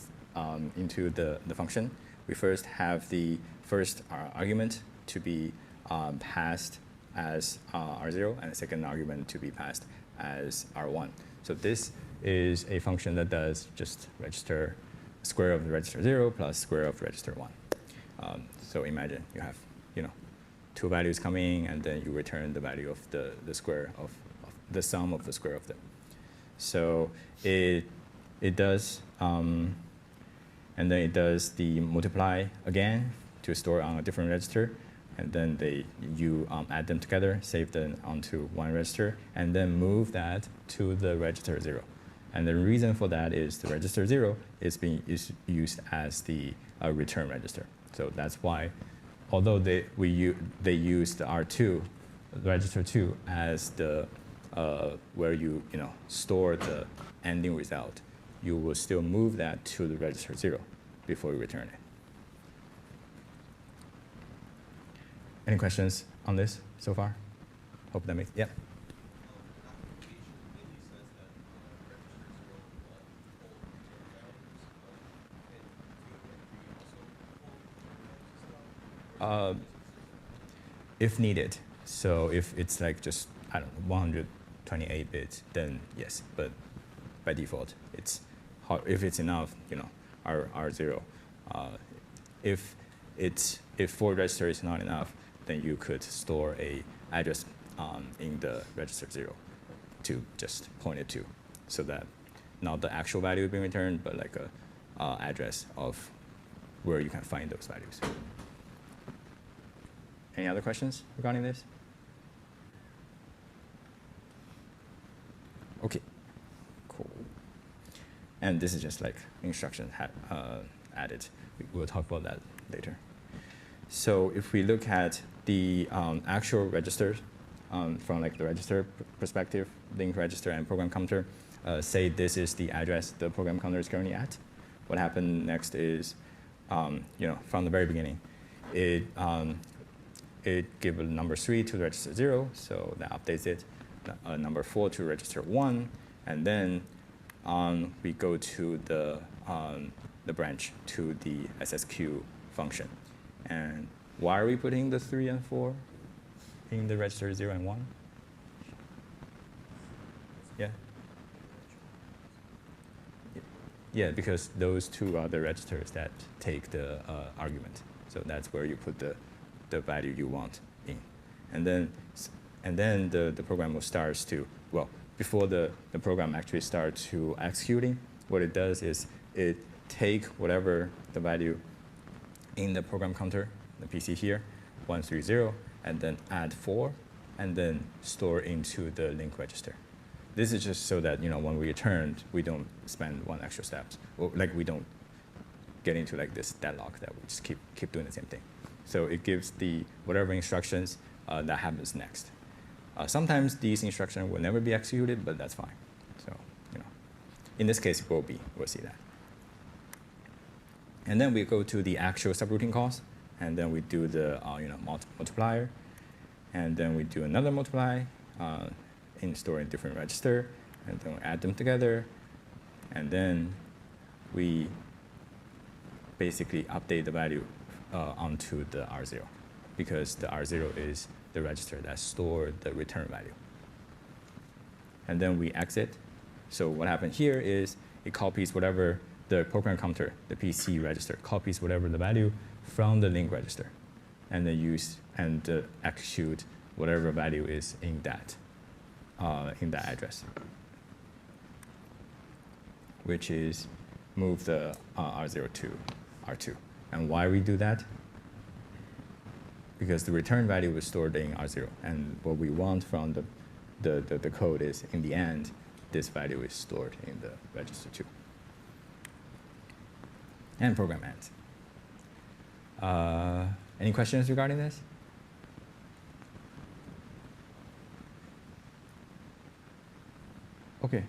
function. We first have the first argument to be passed as R0, and the second argument to be passed as R1. So this is a function that does just register square of the register 0 plus square of register 1. So imagine you have two values coming, and then you return the value of the square of the sum of the square of them. So it does, and then it does the multiply again to store on a different register. And then you add them together, save them onto one register, and then move that to the register 0. And the reason for that is the register 0 is used as the return register. So that's why, although they use the R2, the register 2, as the where you store the ending result, you will still move that to the register 0 before you return it. Any questions on this so far? Hope that makes, yeah. If needed. So if it's like just, 128 bits, then yes. But by default, it's hard. If it's enough, R0. If 4 register is not enough, then you could store a address in the register 0 to just point it to, so that not the actual value being returned, but like a address of where you can find those values. Any other questions regarding this? Okay, cool. And this is just like instruction added. We'll talk about that later. So if we look at the actual registers from like the register perspective, link register and program counter, say this is the address the program counter is currently at. What happened next is, from the very beginning, it gives number 3 to register 0, so that updates it. Number 4 to register 1, and then we go to the branch to the SSQ function. And why are we putting the 3 and 4 in the register 0 and 1? Yeah? Yeah, because those two are the registers that take the argument. So that's where you put the value you want in. And then the program will start to, well, before the program actually starts to executing, what it does is it take whatever the value in the program counter, the PC here, 130, and then add 4, and then store into the link register. This is just so that when we return, we don't spend one extra step, or like we don't get into like this deadlock that we just keep doing the same thing. So it gives the whatever instructions that happens next. Sometimes these instructions will never be executed, but that's fine. So in this case, it will be. We'll see that. And then we go to the actual subroutine calls, and then we do the multiplier, and then we do another multiply, storing different register, and then we add them together, and then we basically update the value onto the R0, because the R0 is the register that stored the return value. And then we exit. So what happened here is it copies whatever the program counter, the PC register, copies whatever the value from the link register, and then execute whatever value is in that in that address, which is move the R0 to R2. And why we do that? Because the return value was stored in R0, and what we want from the code is, in the end, this value is stored in the register 2. And program ends. Any questions regarding this? Okay,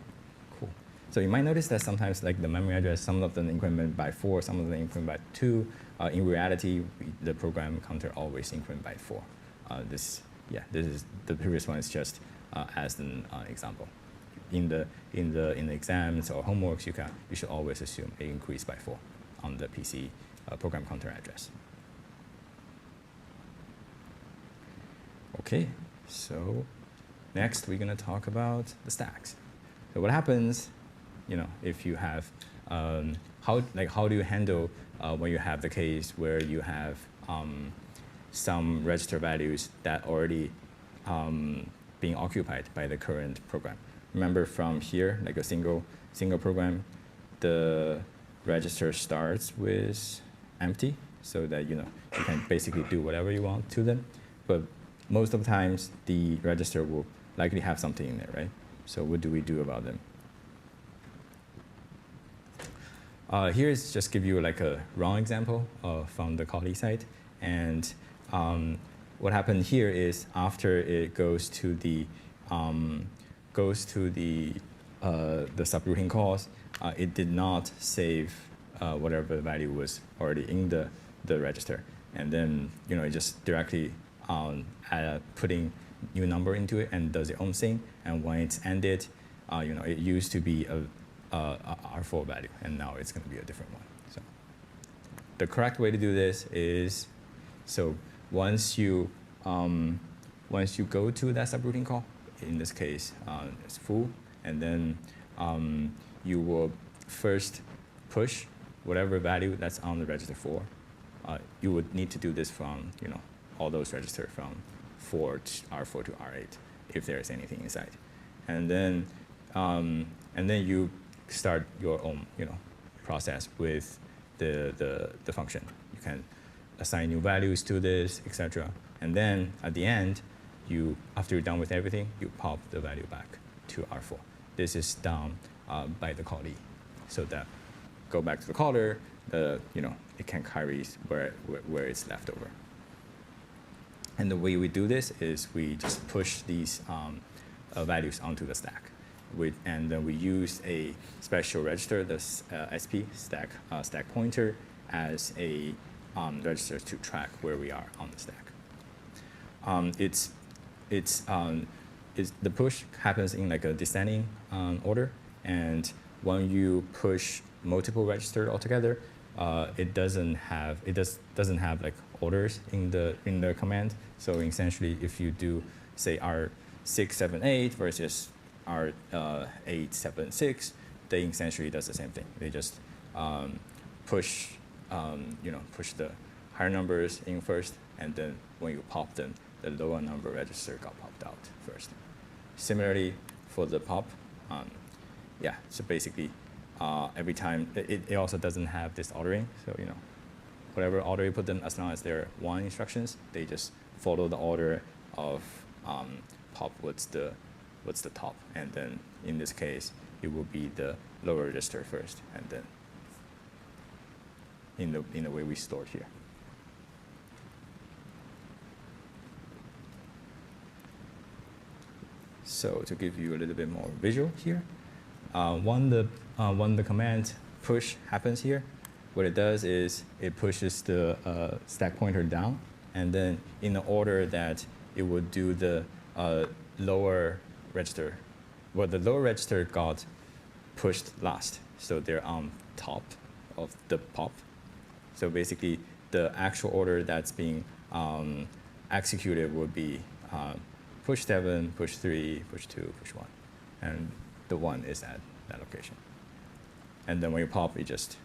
cool. So you might notice that sometimes, like the memory address, some of them increment by 4, some of them increment by 2. In reality, the program counter always increment by 4. This is the previous one is just as an example. In the exams or homeworks, you should always assume it increased by 4 on the PC program counter address. Okay, so next we're going to talk about the stacks. So what happens, if you have how do you handle when you have the case where you have some register values that already being occupied by the current program? Remember from here, like a single program, the register starts with empty, so that you can basically do whatever you want to them. But most of the times, the register will likely have something in there, right? So what do we do about them? Here's just give you like a wrong example from the colleague side. And what happened here is after it goes to the subroutine calls, it did not save whatever value was already in the register. And then it just directly putting new number into it and does its own thing. And when it's ended, it used to be a R4 value, and now it's going to be a different one. So the correct way to do this is, so once you go to that subroutine call, in this case it's full, and then you will first push whatever value that's on the register 4. You would need to do this from all those registers from R4 to R8 if there is anything inside, and then you start your own process with the function. You can assign new values to this, etc. And then at the end, after you're done with everything, you pop the value back to R4. This is done by the callee, so that go back to the caller. It can carry where it's left over. And the way we do this is we just push these values onto the stack. And then we use a special register, the SP stack pointer, as a register to track where we are on the stack. The push happens in like a descending order, and when you push multiple registers altogether, it doesn't have like orders in the command. So essentially, if you do say R678 versus R876, they essentially does the same thing. They just push the higher numbers in first, and then when you pop them, the lower number register got popped out first. Similarly, for the pop, so basically every time it also doesn't have this ordering. So whatever order you put them, as long as they're 1 instructions, they just follow the order of pop what's the top, and then in this case it will be the lower register first, and then in the way we stored here. So to give you a little bit more visual here, when the command push happens here, what it does is it pushes the stack pointer down, and then in the order that it would do the lower register. Well, the lower register got pushed last, so they're on top of the pop. So basically, the actual order that's being executed would be push 7, push 3, push 2, push 1. And the 1 is at that location. And then when you pop, it just,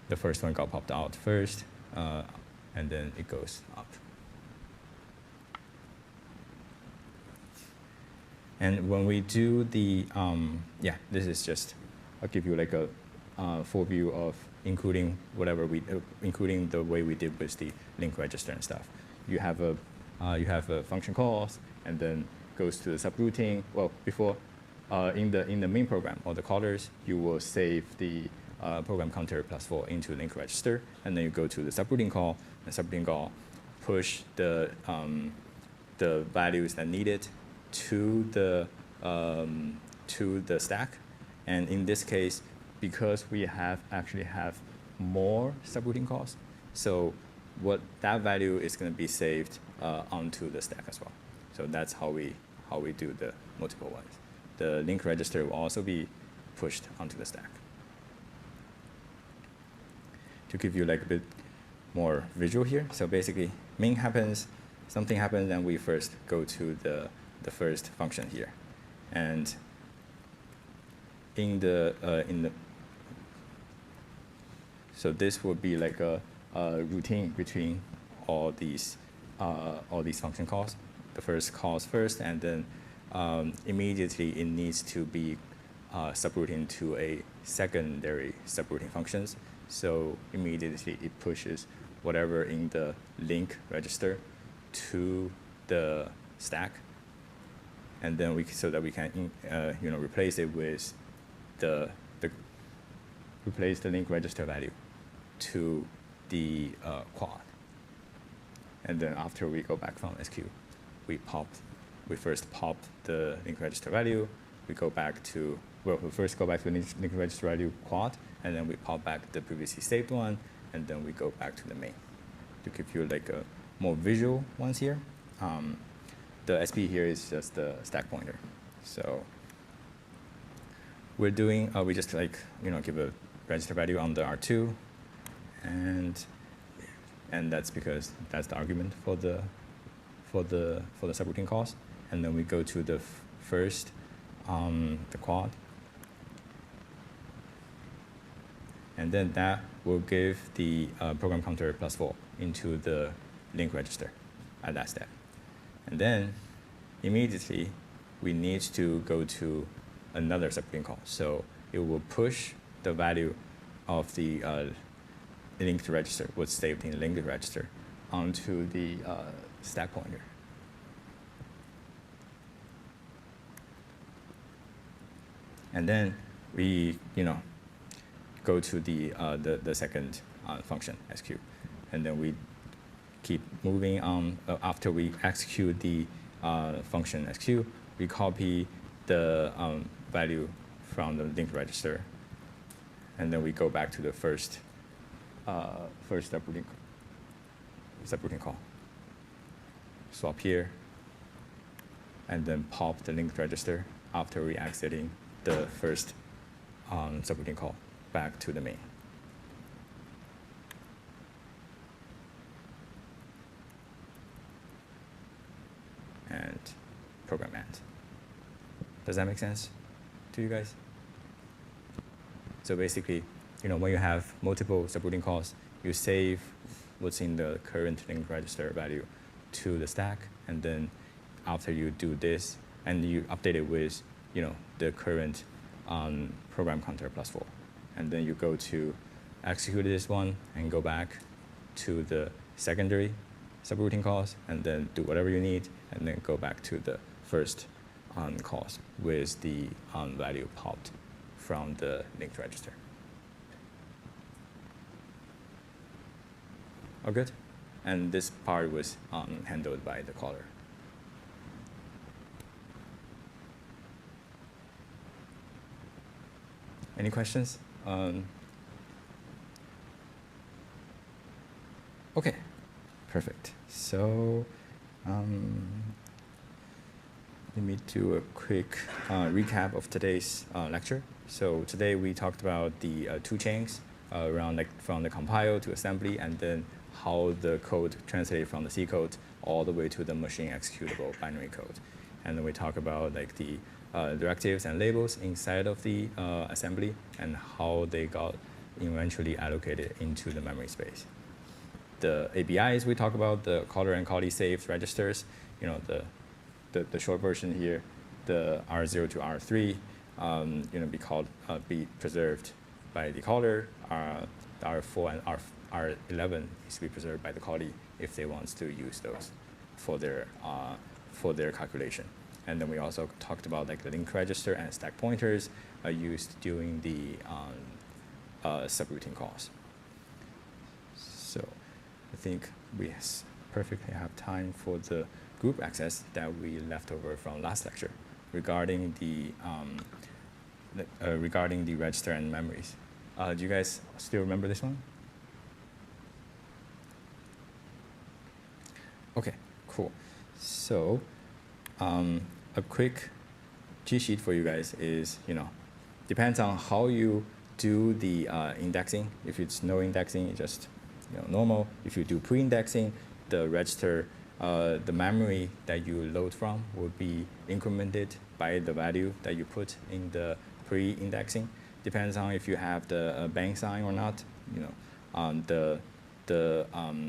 the first one got popped out first, and then it goes up. And when we do the, this is just, I'll give you like a full view of including whatever including the way we did with the link register and stuff. You have a function calls, and then goes to the subroutine. Well, before, in the main program or the callers, you will save the program counter +4 into link register, and then you go to the subroutine call, and subroutine call push the values that needed to the stack. And in this case, because we actually have more subroutine calls, so what that value is going to be saved onto the stack as well. So that's how we do the multiple ones. The link register will also be pushed onto the stack. To give you like a bit more visual here, so basically main happens, something happens, and we first go to the first function here, and so this would be like a routine between all these function calls. The first calls first, and then immediately it needs to be subroutine to a secondary subroutine functions. So immediately it pushes whatever in the link register to the stack, and then so that we can replace it with replace the link register value to the quad. And then after we go back from SQ, we first pop the link register value. We go back to, we first go back to the link register value quad, and then we pop back the previously saved one, and then we go back to the main. To give you like a more visual ones here, the SP here is just the stack pointer. So we're doing, we just like, give a register value on the R2, and that's because that's the argument for the subroutine calls. And then we go to the first, the quad, and then that will give the program counter +4 into the link register at that step. And then immediately we need to go to another subroutine call. So it will push the value of the linked register, what's saved in the linked register, onto the stack pointer. And then we, go to the second function, SQ. And then we keep moving on. After we execute the function SQ, we copy the value from the linked register, and then we go back to the first subroutine call. Swap here, and then pop the linked register after we exiting the first subroutine call back to the main. And program end. Does that make sense to you guys? So basically, when you have multiple subroutine calls, you save what's in the current link register value to the stack, and then after you do this, and you update it with, the current program counter +4, and then you go to execute this one and go back to the secondary subroutine calls, and then do whatever you need, and then go back to the first calls with the value popped from the linked register. All good? And this part was handled by the caller. Any questions? Okay, perfect. So let me do a quick recap of today's lecture. So today we talked about the two chains around from the compile to assembly, and then how the code translated from the C code all the way to the machine executable binary code. And then we talk about the directives and labels inside of the assembly, and how they got eventually allocated into the memory space. The APIs we talk about, the caller and callee saved registers, the short version here the R0 to R3 be preserved by the caller. The R4 and R11 needs to be preserved by the callee if they want to use those for their calculation. And then we also talked about like the link register and stack pointers are used during the subroutine calls. So I think we perfectly have time for the group access that we left over from last lecture regarding the register and memories. Do you guys still remember this one? Okay, cool. So a quick cheat sheet for you guys is, depends on how you do the indexing. If it's no indexing, it's just normal. If you do pre-indexing, the register, the memory that you load from will be incremented by the value that you put in the pre-indexing. Depends on if you have the bank sign or not. The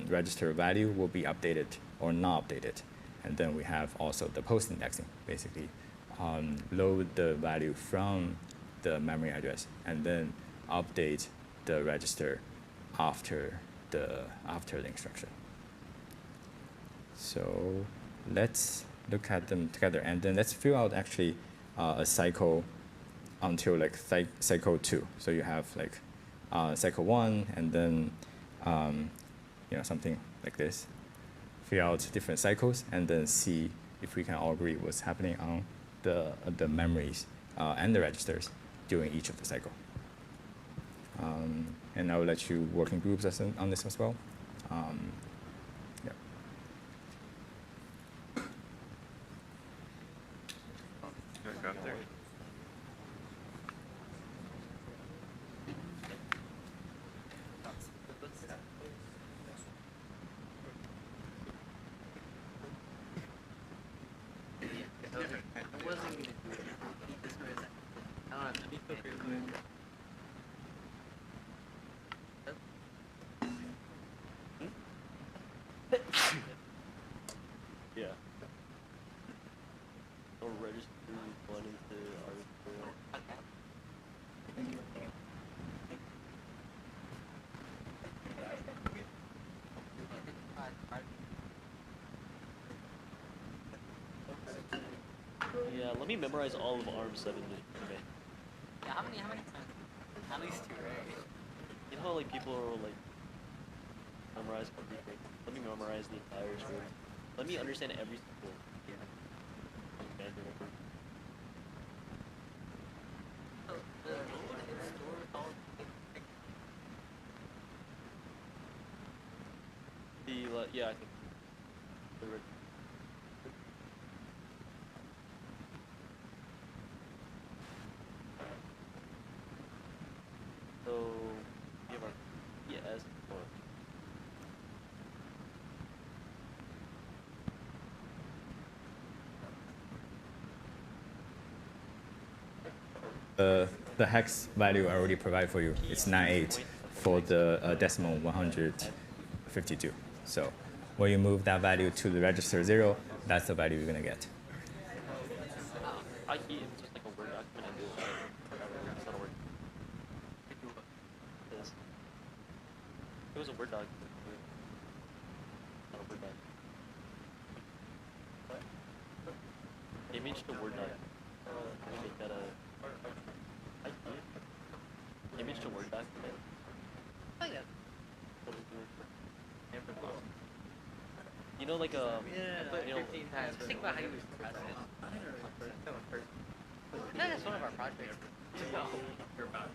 register value will be updated or not updated. And then we have also the post-indexing, basically load the value from the memory address and then update the register after the instruction. So let's look at them together, and then let's fill out actually a cycle until like cycle 2. So you have like cycle 1, and then something like this. Fill out different cycles, and then see if we can all agree what's happening on the memories and the registers during each of the cycle. And I will let you work in groups on this as well. Yeah. Go up there. I wasn't gonna do it. This was, I don't have to be quick. Yeah. Or register one into R4. Yeah, let me memorize all of ARM7 today. Yeah, how many times? At least 2, right? You know how like people are like memorize everything? Let me memorize the entire story. Let me understand every single. So, the store all Yeah, I think. The red. So we have our ES or the hex value I already provide for you. It's 98 for the decimal 152. So when you move that value to the register 0, that's the value you're going to get. I key it's just like a Word document and do it. It's not a Word. It was a Word document. Not a Word document. Image to Word document. Can we make that a image to Word document? I like that. You know, like Yeah, 15 times. Just think about how you express it. That's one of our projects. You're about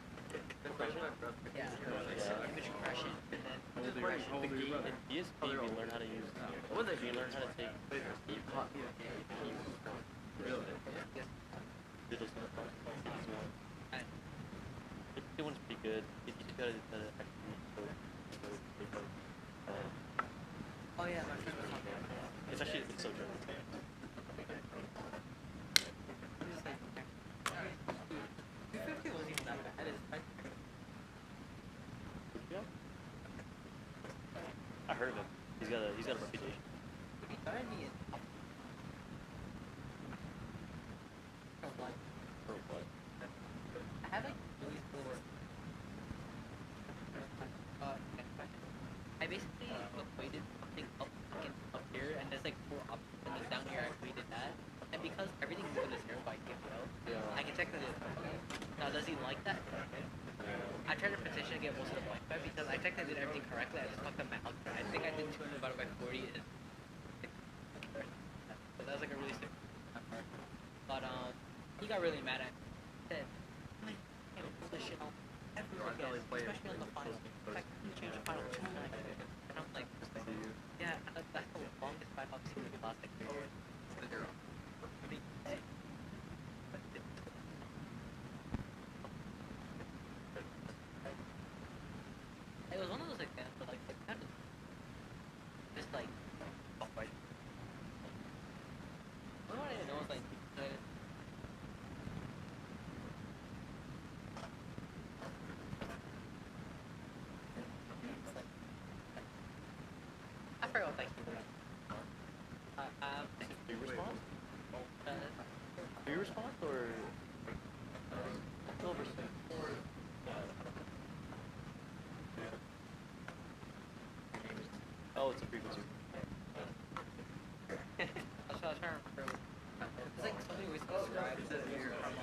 Yeah. Image compression, and then how old are you, brother? in DSP we learn how to use. We learn how to take diddles in the front. The one's pretty good. You just gotta actually oh yeah, my friend was talking about that. it's so good. 250 wasn't even that bad. Yeah. I heard of him. He's got a reputation. He started me in technically did. Now, does he like that? I tried to petition to get most of the points back because I technically did everything correctly. I just fucked up my algebra. I think I did 200 divided by 40 is. So that was like a really stupid part. But he got really mad at me. He said, "I can't pull this shit off ever again, especially on the final. Like, you change the final 2 times." And I'm like, yeah, that's the longest 5 I've seen in the class like 3 years. I mean, it was one of those exams, but like, kind of just like, oh, right. What I didn't know was like, I forgot what that key was. Do you respond? Do you respond or? Silver. Oh, it's a frequency. That's what I was trying to remember. There's like so many ways to describe your karma.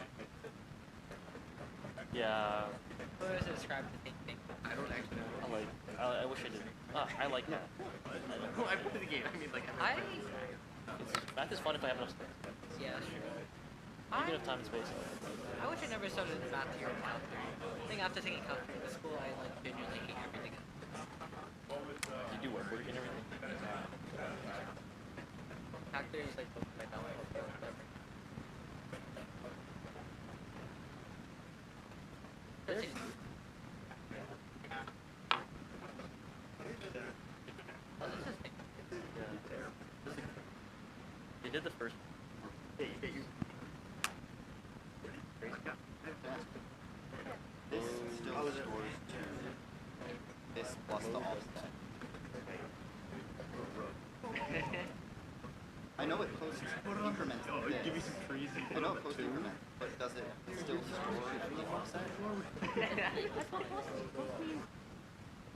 Yeah. What ways to describe the same thing? I don't actually know. I wish I did. I like that. No, I played the game. I mean, like, Math is fun if I have enough space. Yeah, that's true. If you have time and space. I wish I never started math here in Calc 3. I think after taking Calc 3 in school, I like genuinely hate everything. You do work and everything. Calc 3 was like my balance. You did the first. This still stores to this plus the offset. I know it posts increments of this. Give me some trees. I know it posts increments, but does it still store the offset? That's what post means.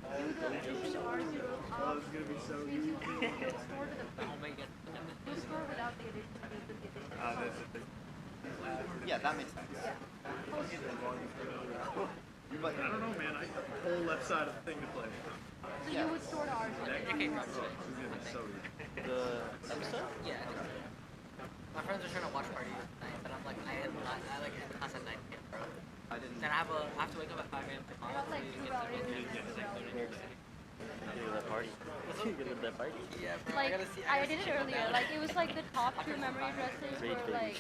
Do the R0 Oh, it's gonna be so easy. store to the Oh my god. you store without the addition of the addition. That's the thing. Yeah, that makes sense. Yeah. Post But I don't know, man. I got the whole left side of the thing to play. so you would store to R0. Okay, It's gonna be so easy. The episode? Yeah. My friends are trying to watch party tonight, but I'm like, I like have class at 9 p.m. bro. I didn't. Then I have to wake up at 5 a.m. to I got like 2 hours. You go to that party. You go to that party. Yeah, bro. Like, I gotta see. I did it earlier. Like, it was like the top 2 memory addresses were like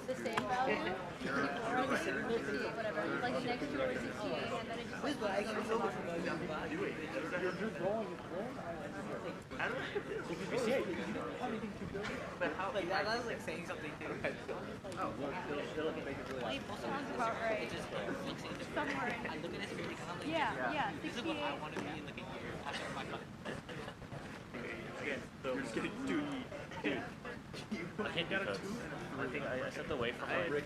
the same value. 64, I think, 58, whatever. Like the next 2 were 68, and then it just like goes up. But how? Like that was like saying something too. Sounds about right. Somewhere in I look at his screen and I'm like, yeah, this is 68. what I want to be in like a year after my class. You're just getting too neat. I can't do those. I think I stepped away from like,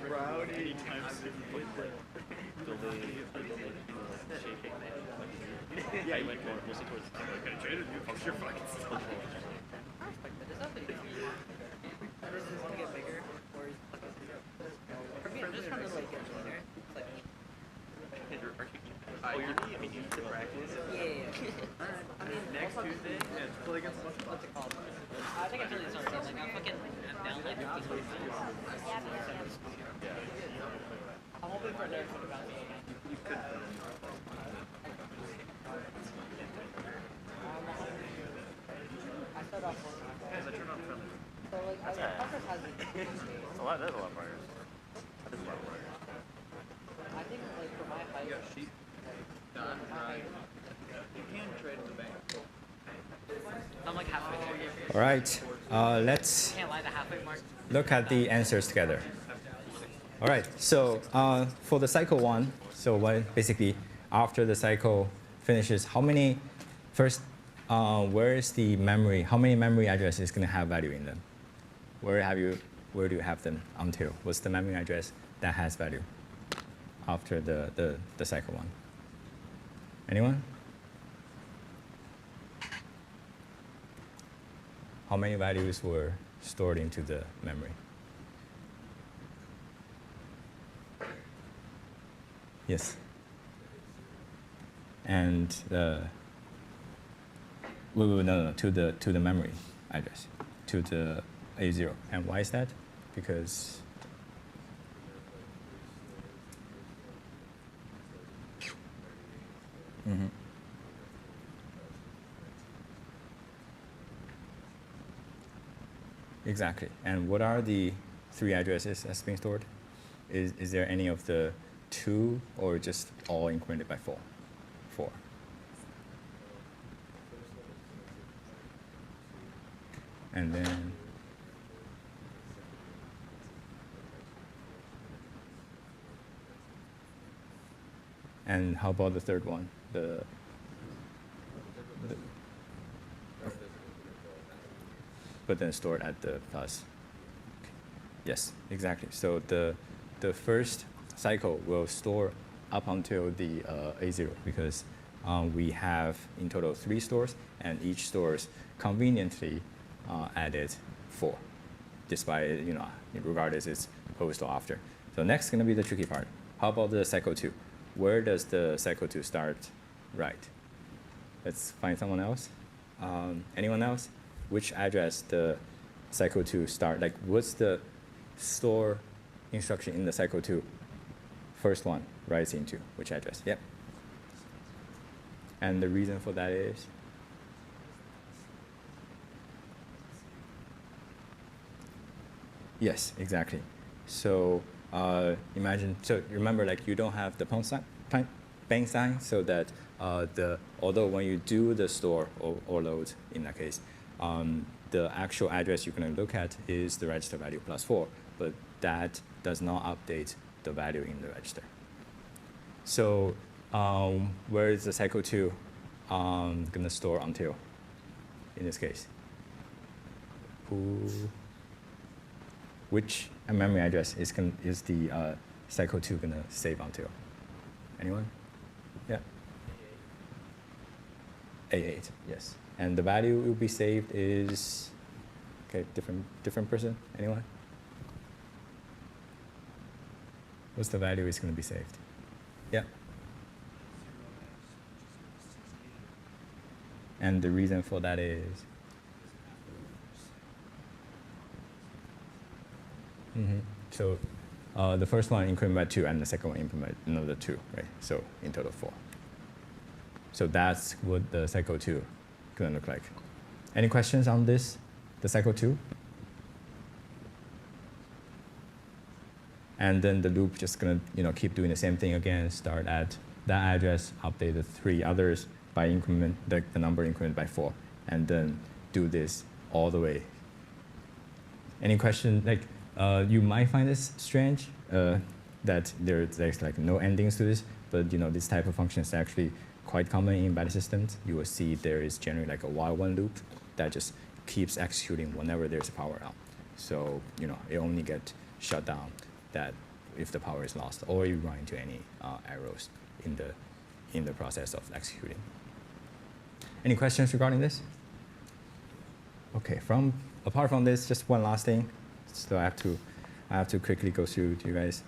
Proud anytime soon. yeah, I went mostly towards I could have traded you because you're fucking still. I just want to get bigger, or is for me, I'm just trying to like get bigger. It's like, I mean, you need to practice. yeah. I mean, next Tuesday, and play against a bunch of What's it called? I think I really started like I'm fucking down like 50 points. I'm hoping for another 20 rounds. You could. I start off. Guys, I turned off film. So like, Tucker has it. That's a lot of progress. That is a lot of progress. I think like for my height, Sheep. Done. Right. You can trade in the bank. I'm like halfway there. All right, let's Can't lie, the halfway mark. look at the answers together. All right, so for the cycle 1, so what basically after the cycle finishes, how many first, where is the memory? How many memory addresses is going to have value in them? Where do you have them until? What's the memory address that has value after the cycle 1? Anyone? How many values were stored into the memory? Yes. And no, to the memory address, to the A0. And why is that? Because exactly. And what are the 3 addresses that's being stored? Is there any of the 2 or just all incremented by 4? 4. And then and how about the third one? But then stored at the plus. Yes, exactly. So the first cycle will store up until the A0 because we have in total 3 stores, and each stores conveniently added 4, despite, regardless it's post or after. So next is going to be the tricky part. How about the cycle 2? Where does the cycle 2 start? Right. Let's find someone else. Anyone else? Which address the cycle 2 start? Like, what's the store instruction in the cycle 2? First one writes into which address? Yep. And the reason for that is? Yes, exactly. So imagine, so remember, like, you don't have the bang sign, so that although when you do the store or load in that case, the actual address you're going to look at is the register value plus 4, but that does not update the value in the register. So where is the cycle 2 going to store until, in this case? Which memory address is the cycle 2 going to save until? Anyone? Yeah. A8, yes. And the value will be saved is, okay, different person. Anyone? What's the value is going to be saved? Yeah. And the reason for that is? So the first one increment by 2, and the second one increment by another 2, right? So in total 4. So that's what the cycle 2 going to look like. Any questions on this, the cycle 2? And then the loop just going to keep doing the same thing again, start at that address, update the 3 others by increment, the number increment by 4, and then do this all the way. Any question? Like, you might find this strange, that there's like no endings to this, but this type of function is actually quite common in embedded systems. You will see there is generally like a while one loop that just keeps executing whenever there's a power out. So it only gets shut down that if the power is lost or you run into any errors in the process of executing. Any questions regarding this? Okay. Apart from this, just one last thing. So I have to quickly go through to you guys.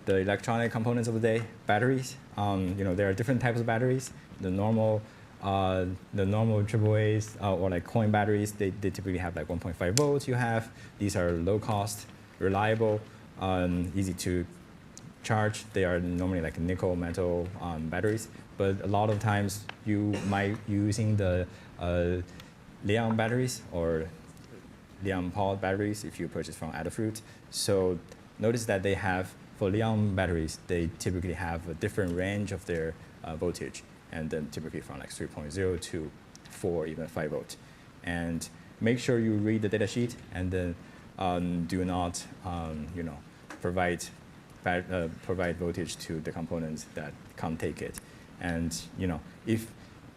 The electronic components of the day, batteries. There are different types of batteries. The normal AAAs or like coin batteries, they typically have like 1.5 volts. These are low cost, reliable, easy to charge. They are normally like nickel metal batteries. But a lot of times you might be using the Li-ion batteries or Li-ion pod batteries if you purchase from Adafruit. So notice that they have, for Li-ion batteries, they typically have a different range of their voltage, and then typically from like 3.0 to 4, even 5 volt. And make sure you read the data sheet, and then do not provide voltage to the components that can't take it. And if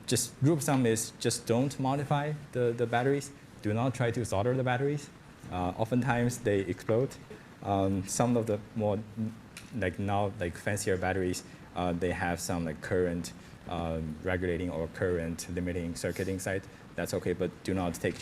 just rule of thumb is just don't modify the batteries. Do not try to solder the batteries. Oftentimes they explode. Some of the more fancier batteries, they have some like current regulating or current limiting circuit inside. That's okay, but do not take